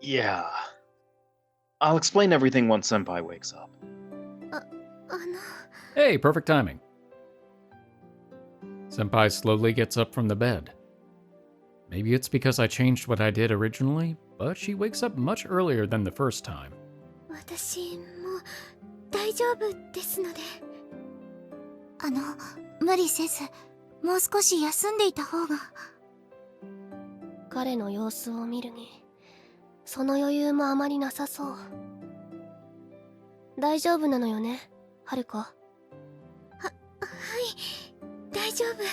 yeah. I'll explain everything once Senpai wakes up. あの。 Hey, perfect timing. Senpai slowly gets up from the bed. Maybe it's because I changed what I did originally, but she wakes up much earlier than the first time. 私も大丈夫ですので。無理せず、もう少し休んでいた方が。彼の様子を見るに、その余裕もあまりなさそう。大丈夫なのよね、はるか。はい、大丈夫。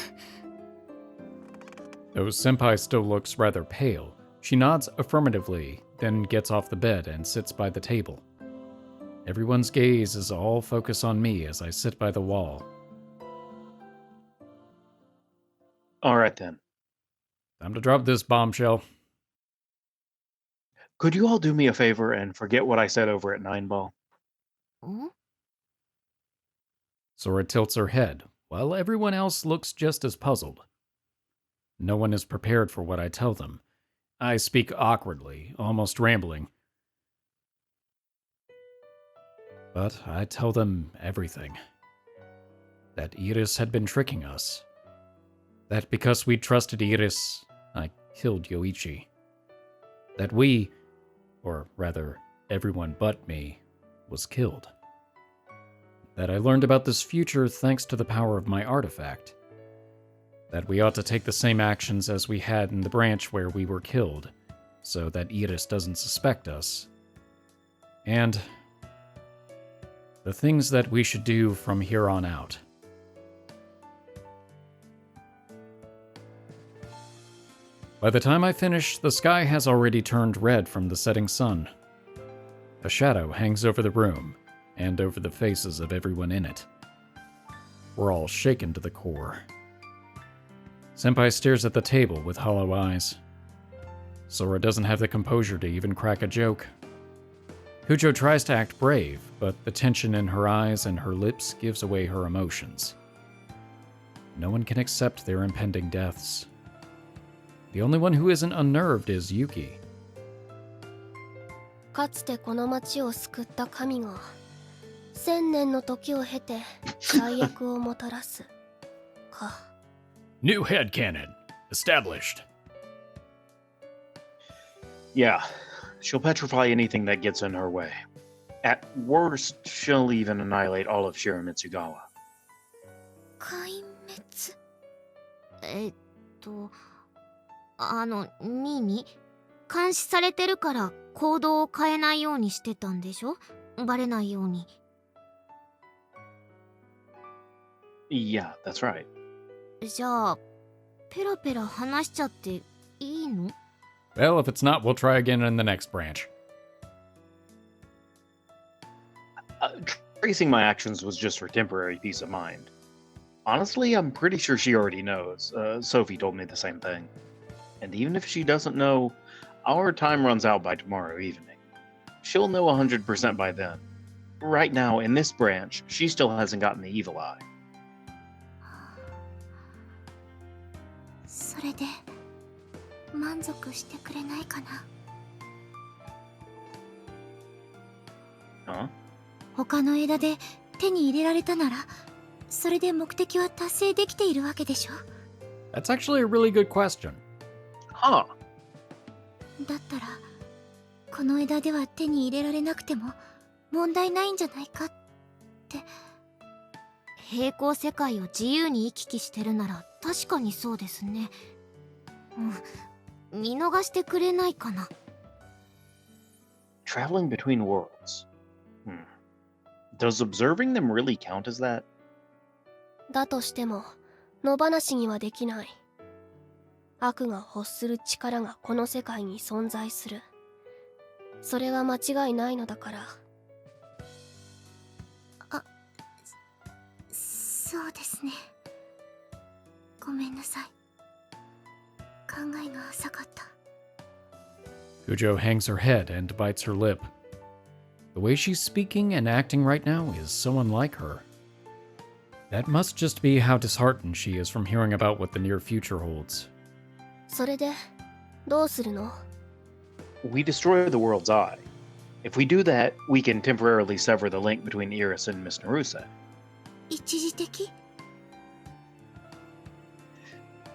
Though Senpai still looks rather pale, she nods affirmatively, then gets off the bed and sits by the table. Everyone's gaze is all focused on me as I sit by the wall. All right then. Time to drop this bombshell. Could you all do me a favor and forget what I said over at 9 Ball? ん？ Sora tilts her head, while everyone else looks just as puzzled. No one is prepared for what I tell them. I speak awkwardly, almost rambling. But I tell them everything. That Iris had been tricking us. That because we trusted Iris, I killed Yoichi. That we, or rather, everyone but me, was killed. That I learned about this future thanks to the power of my artifact. That we ought to take the same actions as we had in the branch where we were killed, so that Iris doesn't suspect us. And the things that we should do from here on out. By the time I finish, the sky has already turned red from the setting sun. A shadow hangs over the room, and over the faces of everyone in it. We're all shaken to the core. Senpai stares at the table with hollow eyes. Sora doesn't have the composure to even crack a joke. Kujo tries to act brave, but the tension in her eyes and her lips gives away her emotions. No one can accept their impending deaths. The only one who isn't unnerved is Yuki. かつてこの町を救った神が1000年の時を経て最悪をもたらすか。 New headcanon. Established. Yeah, she'll petrify anything that gets in her way. At worst, she'll even annihilate all of Shiramitsugawa. 壊滅。ニーニ、監視されてるから行動を変えないようにしてたんでしょ？バレないように。Yeah, that's right. じゃあ、ペラペラ話しちゃっていいの？ Well, if it's not, we'll try again in the next branch. Tracing my actions was just for temporary peace of mind. Honestly, I'm pretty sure she already knows. Sophie told me the same thing. And even if she doesn't know, our time runs out by tomorrow evening. She'll know 100% by then. Right now, in this branch, she still hasn't gotten the evil eye. それで満足してくれないかな。 Huh? 他の枝で手に入れられたなら、それで目的は達成できているわけでしょ？ That's actually a really good question. Huh. だったら、この枝では手に入れられなくても問題ないんじゃないかって。平行世界を自由に行き来してるなら確かにそうですね。見逃してくれないかな。 Traveling between worlds. Does observing them really count as that? だとしても野放しにはできない。悪が欲する力がこの世界に存在する。それは間違いないのだから。そうですね。ごめんなさい。考えが浅かった。 Kujo hangs her head and bites her lip. The way she's speaking and acting right now is so unlike her. That must just be how disheartened she is from hearing about what the near future holds. それでどうするの？ We destroy the world's eye. If we do that, we can temporarily sever the link between Iris and Miss Naruse. 一時的？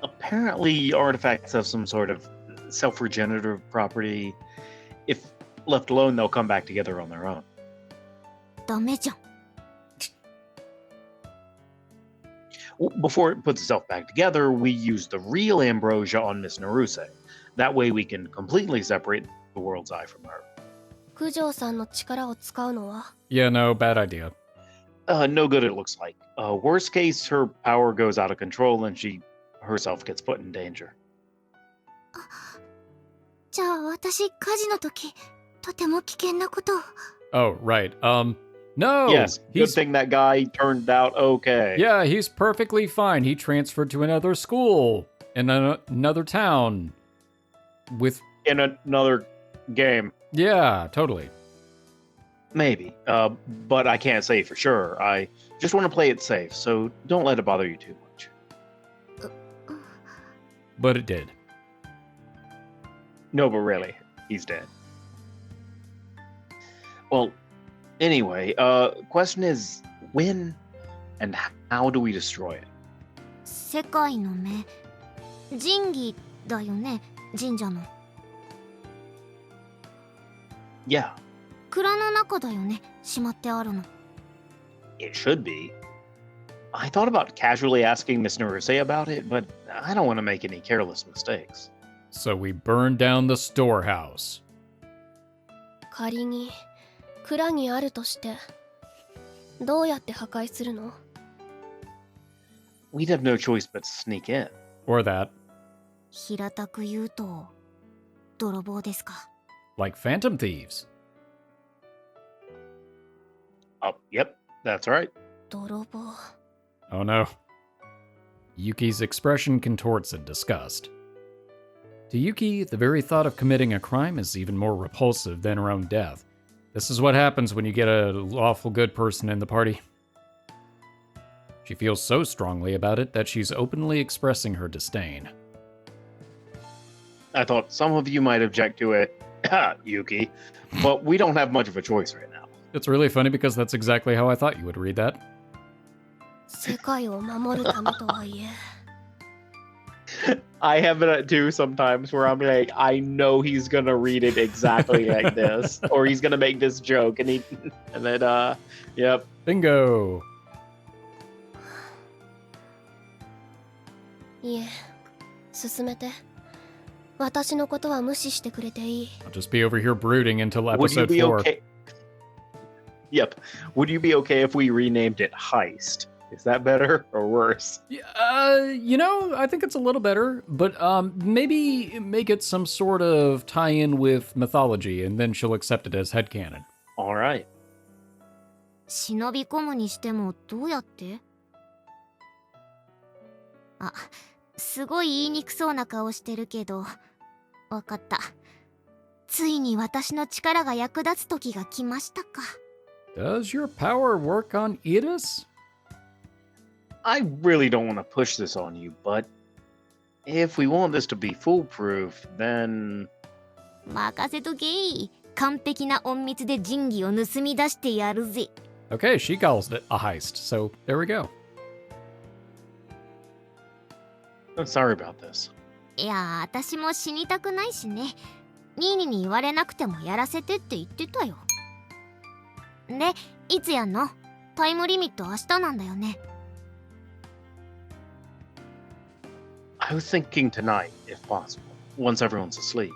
Apparently, artifacts have some sort of self-regenerative property. If left alone, they'll come back together on their own. ダメじゃん。 Before it puts itself back together, we use the real ambrosia on Miss Naruse. That way we can completely separate the world's eye from her. 九条さんの力を使うのは？ Yeah, no, bad idea. No good, it looks like. Worst case, her power goes out of control and she herself gets put in danger. じゃあ私火事の時とても危険なことを。 Oh, right. No! Yes, good he's thing that guy turned out okay. Yeah, he's perfectly fine. He transferred to another school in another town with... In another game. Yeah, totally. Maybe. But I can't say for sure. I just want to play it safe, so don't let it bother you too much. But it did. No, but really, he's dead. Well, anyway, question is, when and how do we destroy it? 世界の目。神器だよね、神社の。 Yeah, 蔵の中だよね、しまってあるの。 it should be. I thought about casually asking Miss Naruse about it, but I don't want to make any careless mistakes. So we burned down the storehouse. 仮に蔵にあるとしてどうやって破壊するの？ We'd have no choice but to sneak in. Or that. 平たく言うと泥棒ですか。 Like phantom thieves. Oh, yep, that's right. 泥棒。 Oh no. Yuki's expression contorts in disgust. To Yuki, the very thought of committing a crime is even more repulsive than her own death. This is what happens when you get a lawful good person in the party. She feels so strongly about it that she's openly expressing her disdain. I thought some of you might object to it, Yuki, but we don't have much of a choice right now. It's really funny because that's exactly how I thought you would read that. 世界を守るためとはいえ。 I have it too sometimes where I'm like, I know he's gonna read it exactly like this, or he's gonna make this joke, and then, yep. Bingo! いえ、進めて。私のことは無視してくれていい。 I'll just be over here brooding until Would you episode be 4. okay? Yep. Would you be okay if we renamed it Heist? Is that better or worse? I think it's a little better, but maybe make it some sort of tie-in with mythology, and then she'll accept it as headcanon. All right. 忍び込むにしてもどうやって？あ、すごい言いにくそうな顔してるけど、わかった。ついに私の力が役立つ時が来ましたか。Does your power work on Edis? I really don't want to push this on you, but if we want this to be foolproof, then 任せとけい。完璧な隠密で神器を盗み出してやるぜ。Okay, she calls it a heist, so there we go. I'm sorry about this. いや、私も死にたくないしね。ニーニに言われなくてもやらせてって言ってたよ。で、いつやんの？タイムリミット明日なんだよね。I was thinking tonight, if possible, once everyone's asleep.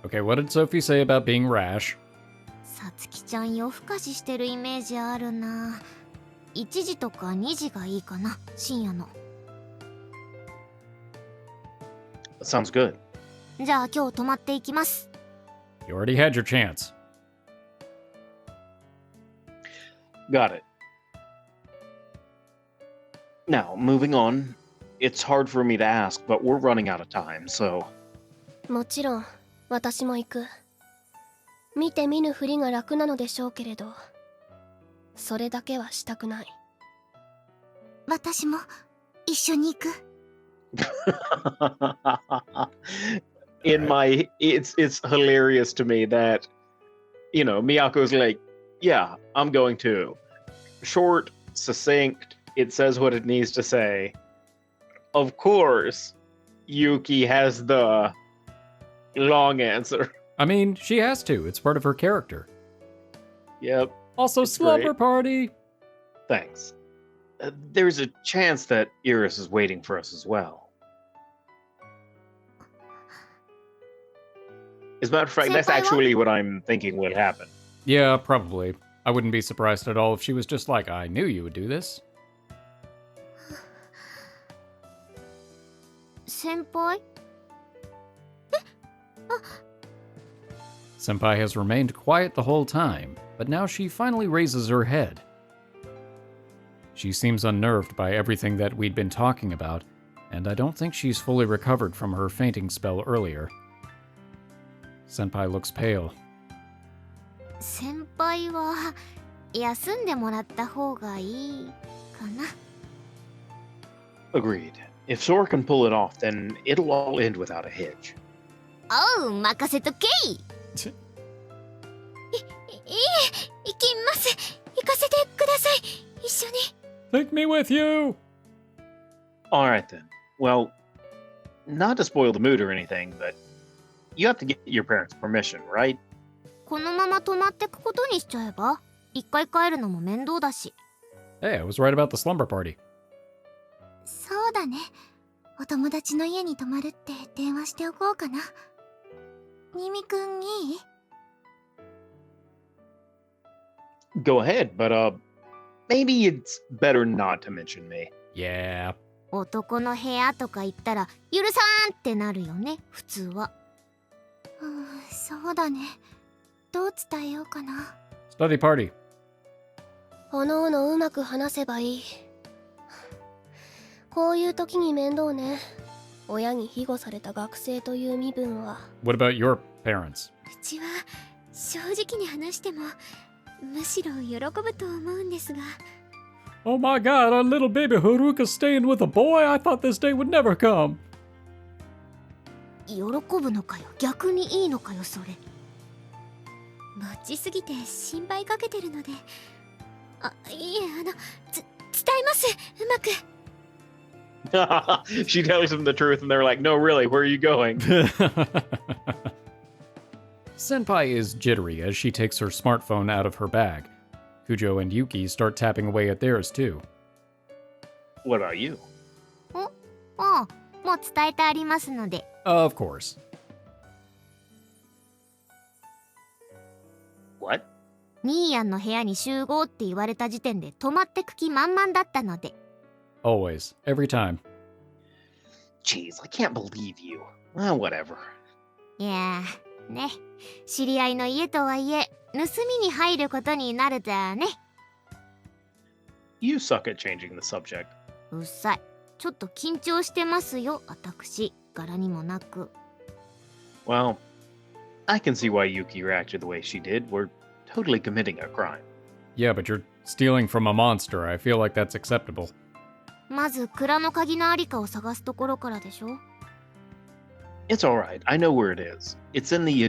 Okay, what did Sophie say about being rash? さつきちゃん夜更かししてるイメージあるな。1時とか2時がいいかな、深夜の。Sounds good. じゃあ今日泊まっていきます。You already had your chance. Got it. Now, moving on. It's hard for me to ask, but we're running out of time, so... もちろん、私も行く。見て見ぬふりが楽なのでしょうけれど、それだけはしたくない。私も一緒に行く。It's hilarious to me that, Miyako's like, yeah, I'm going to. Short, succinct, it says what it needs to say. Of course, Yuki has the long answer. I mean, she has to. It's part of her character. Yep. Also, It's slumber great. party. Thanks. There's a chance that Iris is waiting for us as well. As a matter of fact, that's actually what I'm thinking would happen. Yeah, probably. I wouldn't be surprised at all if she was just like, I knew you would do this. 先輩？ Senpai has remained quiet the whole time, but now she finally raises her head. She seems unnerved by everything that we'd been talking about, and I don't think she's fully recovered from her fainting spell earlier. Senpai looks pale. 先輩は休んでもらった方がいいかな。 Agreed. If Sora can pull it off, then it'll all end without a hitch. おう、任せとけい。いえ、行きます。行かせてください。一緒に。 Take me with you! Alright then. Well, not to spoil the mood or anything, but you have to get your parents' permission, right? このまま泊まってくことにしちゃえば？一回帰るのも面倒だし。 Hey, I was right about the slumber party. そうだね。お友達の家に泊まるって電話しておこうかな。ニミくんいい？ Go ahead, but maybe it's better not to mention me. Yeah. 男の部屋とか言ったら許さんってなるよね、普通は。そうだね。どう伝えようかな。 Study party. おのおのうまく話せばいい。こういう時に面倒ね。親に庇護された学生という身分は。 What about your parents? うちは正直に話してもむしろ喜ぶと思うんですが。 Oh my god, our little baby Haruka staying with a boy? I thought this day would never come. 喜ぶのかよ、逆にいいのかよそれ。マッチすぎて心配かけてるので。いえ、伝えます、うまく。She tells them the truth, and they're like, "No, really, where are you going?" Senpai is jittery as she takes her smartphone out of her bag. Kujo and Yuki start tapping away at theirs too. What about you? もう伝えてありますので。 Of course. What? ニーヤンの部屋に集合って言われた時点で泊まってく気満々だったので。 Always. Every time. Jeez, I can't believe you. Well, whatever. いやーね、知り合いの家とはいえ盗みに入ることになるとはね。 You suck at changing the subject. うっさい。ちょっと緊張してますよ、私。柄にもなく。 Well, I can see why Yuki reacted the way she did. We're totally committing a crime. Yeah, but you're stealing from a monster. I feel like that's acceptable. まず蔵の鍵のありかを探すところからでしょ。 It's alright. I know where it is. It's in the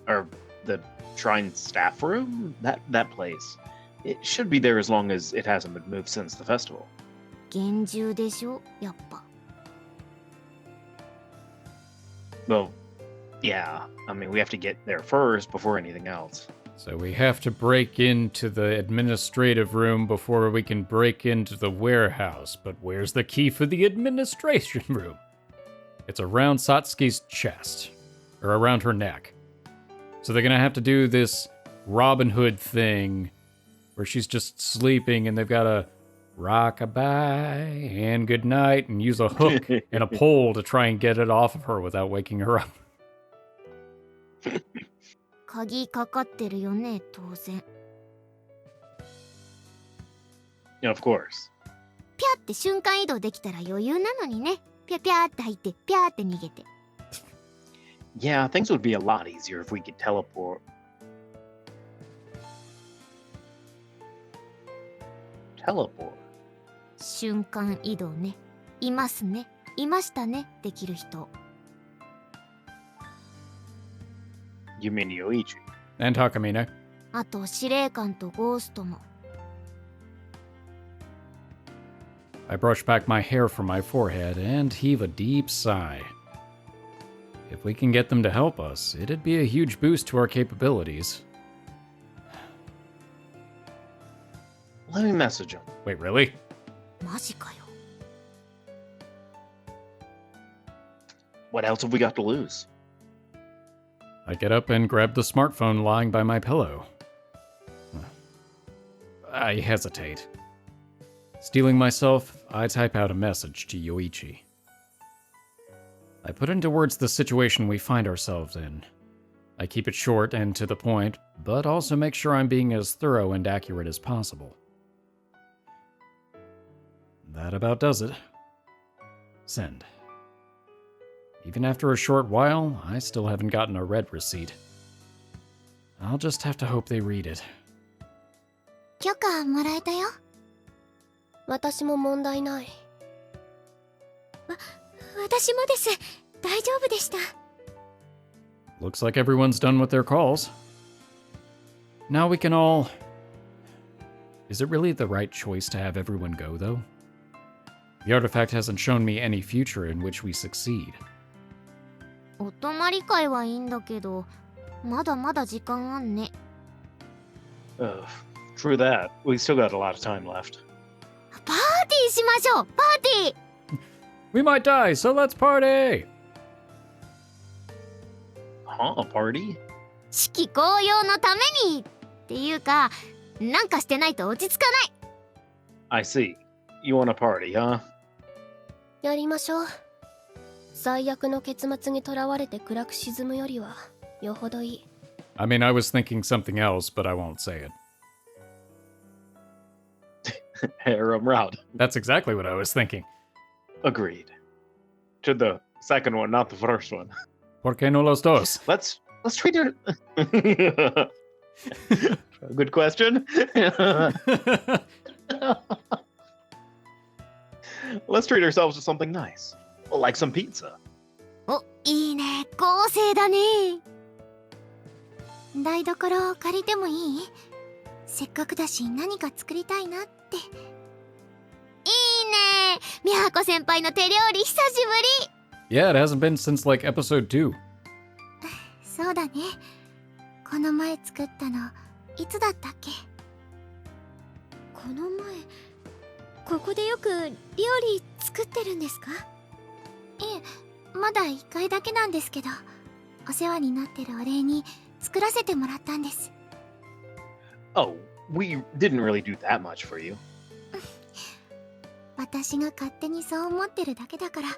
or the shrine staff room? That place. It should be there as long as it hasn't been moved since the festival. 厳重でしょ、やっぱ。 Well, yeah. I mean, we have to get there first before anything else. So we have to break into the administrative room before we can break into the warehouse. But where's the key for the administration room? It's around Satsuki's chest. Or around her neck. So they're gonna have to do this Robin Hood thing where she's just sleeping and they've gotta rock-a-bye and good night and use a hook and a pole to try and get it off of her without waking her up. 鍵かかってるよね、当然。 Of course. ピャって瞬間移動できたら余裕なのにね。ピャピャって入ってピャって逃げて。 Yeah, things would be a lot easier if we could teleport. Teleport? 瞬間移動ね。いますね。いましたね。できる人。 You mean Yoichi? And Takamine. あと司令官とゴーストも。 I brush back my hair from my forehead and heave a deep sigh. If we can get them to help us, it'd be a huge boost to our capabilities. Let me message him. Wait, really? マジかよ。 What else have we got to lose? I get up and grab the smartphone lying by my pillow. I hesitate. Steeling myself, I type out a message to Yoichi. I put into words the situation we find ourselves in. I keep it short and to the point, but also make sure I'm being as thorough and accurate as possible. That about does it. Send. Even after a short while, I still haven't gotten a read receipt. I'll just have to hope they read it. 許可もらえたよ。私も問題ない。私もです。大丈夫でした。 Looks like everyone's done with their calls. Now we can all... Is it really the right choice to have everyone go, though? The artifact hasn't shown me any future in which we succeed. お泊まり会はいいんだけど、まだまだ時間あんね。True that. We still got a lot of time left. パーティーしましょう。パーティー。 We might die, so let's party! Huh? A party? 士気高揚のためにっていうか、なんかしてないと落ち着かない。 I see. You want a party, huh? やりましょう。最悪の結末にとらわれて暗く沈むよりはよほどいい。 I mean, I was thinking something else, but I won't say it. Harem route. That's exactly what I was thinking. Agreed. To the second one, not the first one. ¿Por qué no los dos? Let's treat her. Good question. Let's treat ourselves to something nice, like some pizza. お、いいね。豪勢だね。台所を借りてもいい？せっかくだし何か作りたいなって。いいね。みはこ先輩の手料理久しぶり。Yeah, it hasn't been since like episode 2. そうだね。この前作ったのいつだったっけ？この前ここでよく料理作ってるんですか？いえ、まだ1回だけなんですけど、お世話になってるお礼に作らせてもらったんです。 Oh, we didn't really do that much for you. 私が勝手にそう思ってるだけだから、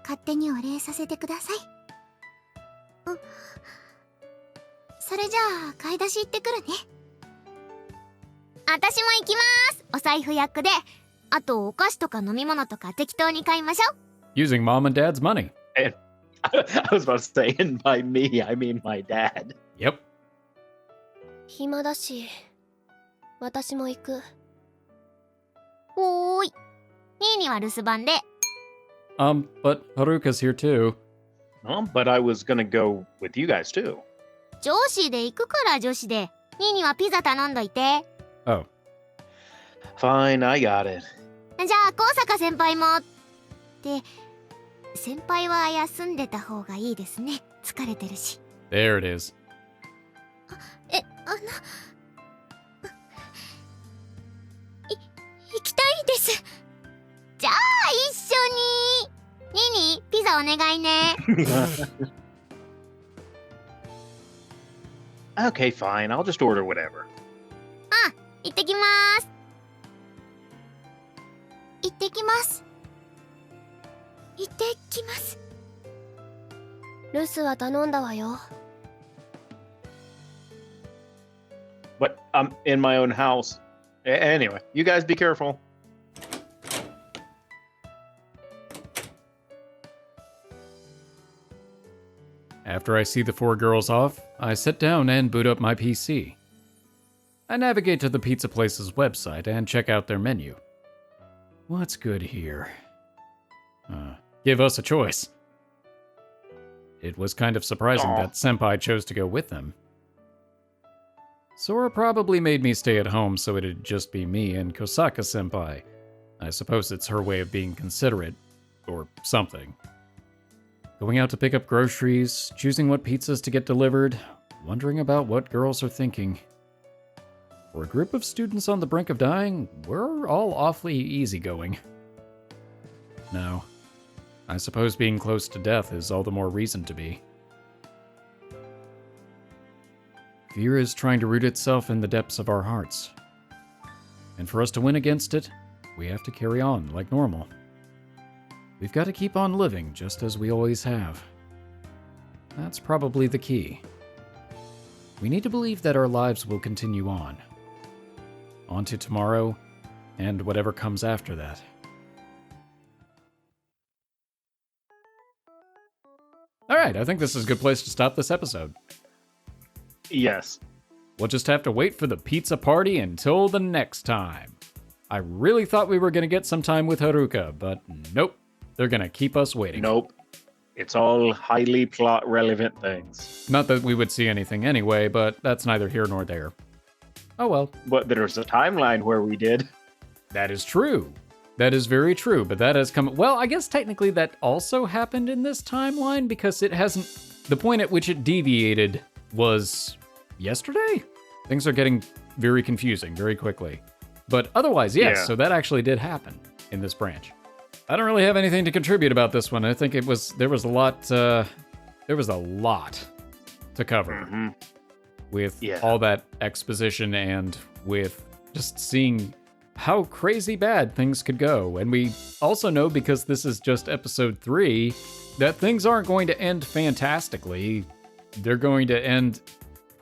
勝手にお礼させてください。それじゃあ買い出し行ってくるね。私も行きます。お財布役で、あとお菓子とか飲み物とか適当に買いましょう。 Using mom and dad's money. And I was about to say, and by me, I mean my dad. Yep. 暇だし私も行く。おーい。ニーニは留守番で。But Haruka's here too. But I was gonna go with you guys too. 女子で行くから女子で。ニーニはピザ頼んどいて。Oh. Fine, I got it. じゃあ高坂先輩も。で、先輩は休んでた方がいいですね。疲れてるし。There it is. 行きたいです。じゃあ一緒に。ニーニー、ピザお願いね。Okay, fine. I'll just order whatever. 行ってきます。行ってきます。行ってきます。留守は頼んだわよ。 But I'm in my own house. Anyway, you guys be careful. After I see the 4 girls off, I sit down and boot up my PC. I navigate to the pizza place's website and check out their menu. What's good here? Give us a choice. It was kind of surprising that Senpai chose to go with them. Sora probably made me stay at home so it'd just be me and Kosaka Senpai. I suppose it's her way of being considerate, or something. Going out to pick up groceries, choosing what pizzas to get delivered, wondering about what girls are thinking. For a group of students on the brink of dying, we're all awfully easygoing. No. I suppose being close to death is all the more reason to be. Fear is trying to root itself in the depths of our hearts. And for us to win against it, we have to carry on like normal. We've got to keep on living just as we always have. That's probably the key. We need to believe that our lives will continue on. On to tomorrow, and whatever comes after that. Alright, I think this is a good place to stop this episode. Yes. We'll just have to wait for the pizza party until the next time. I really thought we were going to get some time with Haruka, but nope. They're going to keep us waiting. Nope. It's all highly plot relevant things. Not that we would see anything anyway, but that's neither here nor there. Oh well. But there's a timeline where we did. That is true. That is very true, but that has come... Well, I guess technically that also happened in this timeline because it hasn't... The point at which it deviated was yesterday? Things are getting very confusing very quickly. But otherwise, yes, Yeah. So that actually did happen in this branch. I don't really have anything to contribute about this one. I think there was a lot to cover. Mm-hmm. With all that exposition and with just seeing how crazy bad things could go. And we also know, because this is just episode 3, that things aren't going to end fantastically. They're going to end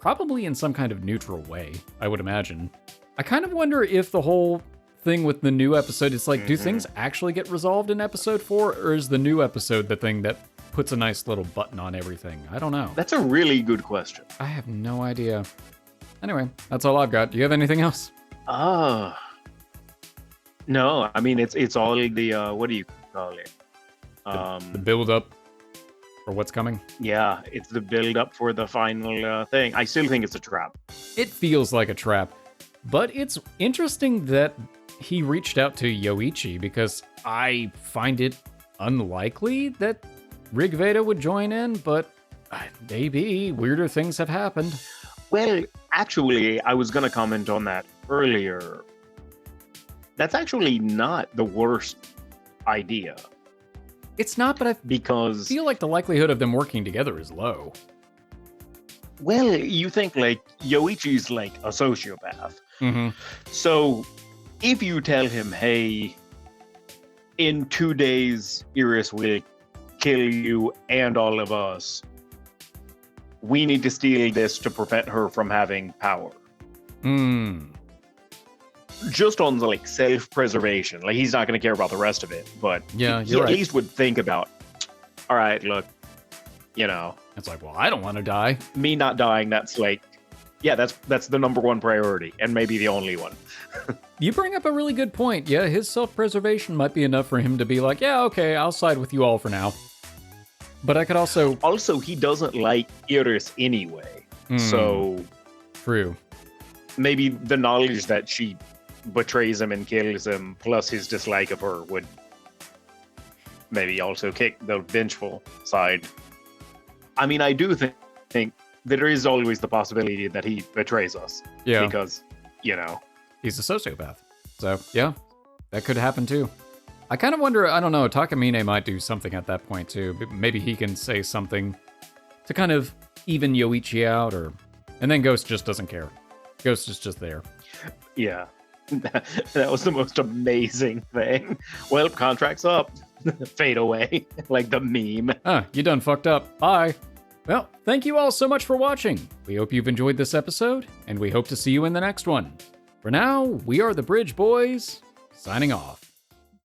probably in some kind of neutral way, I would imagine. I kind of wonder if the whole thing with the new episode is like, do things actually get resolved in episode 4, or is the new episode the thing that puts a nice little button on everything? I don't know. That's a really good question. I have no idea. Anyway, that's all I've got. Do you have anything else? No, I mean, it's all the, what do you call it? The build up for what's coming? Yeah, it's the build up for the final thing. I still think it's a trap. It feels like a trap, but it's interesting that he reached out to Yoichi, because I find it unlikely that Rigveda would join in, but maybe weirder things have happened. Well, actually, I was going to comment on that earlier. That's actually not the worst idea. It's not, but I Because, feel like the likelihood of them working together is low. well, you think like Yoichi's like a sociopath. Mm-hmm. So if you tell him, hey, in 2 days, Iris will kill you and all of us, we need to steal this to prevent her from having power. Just on the like self-preservation. Like, he's not going to care about the rest of it, but Yeah, he you're at right. least would think about, all right, look, you know, It's like, well, I don't want to die. me not dying, that's like, yeah, that's the number one priority, and maybe the only one. You bring up a really good point. Yeah, his self-preservation might be enough for him to be like, yeah, okay, I'll side with you all for now. But I could also... Also, he doesn't like Iris anyway, so True. maybe the knowledge that she betrays him and kills him, plus his dislike of her, would maybe also kick the vengeful side. I mean, I do think there is always the possibility that he betrays us. Yeah. Because, you know. He's a sociopath. So, yeah, that could happen too. I kind of wonder, I don't know, Takamine might do something at that point too. Maybe he can say something to kind of even Yoichi out, or... And then Ghost just doesn't care. Ghost is just there. Yeah. That was the most amazing thing. Well, contract's up. Fade away. Like the meme. You done fucked up. Bye. Well, thank you all so much for watching. We hope you've enjoyed this episode, and we hope to see you in the next one. For now, we are the Bridge Boys, signing off.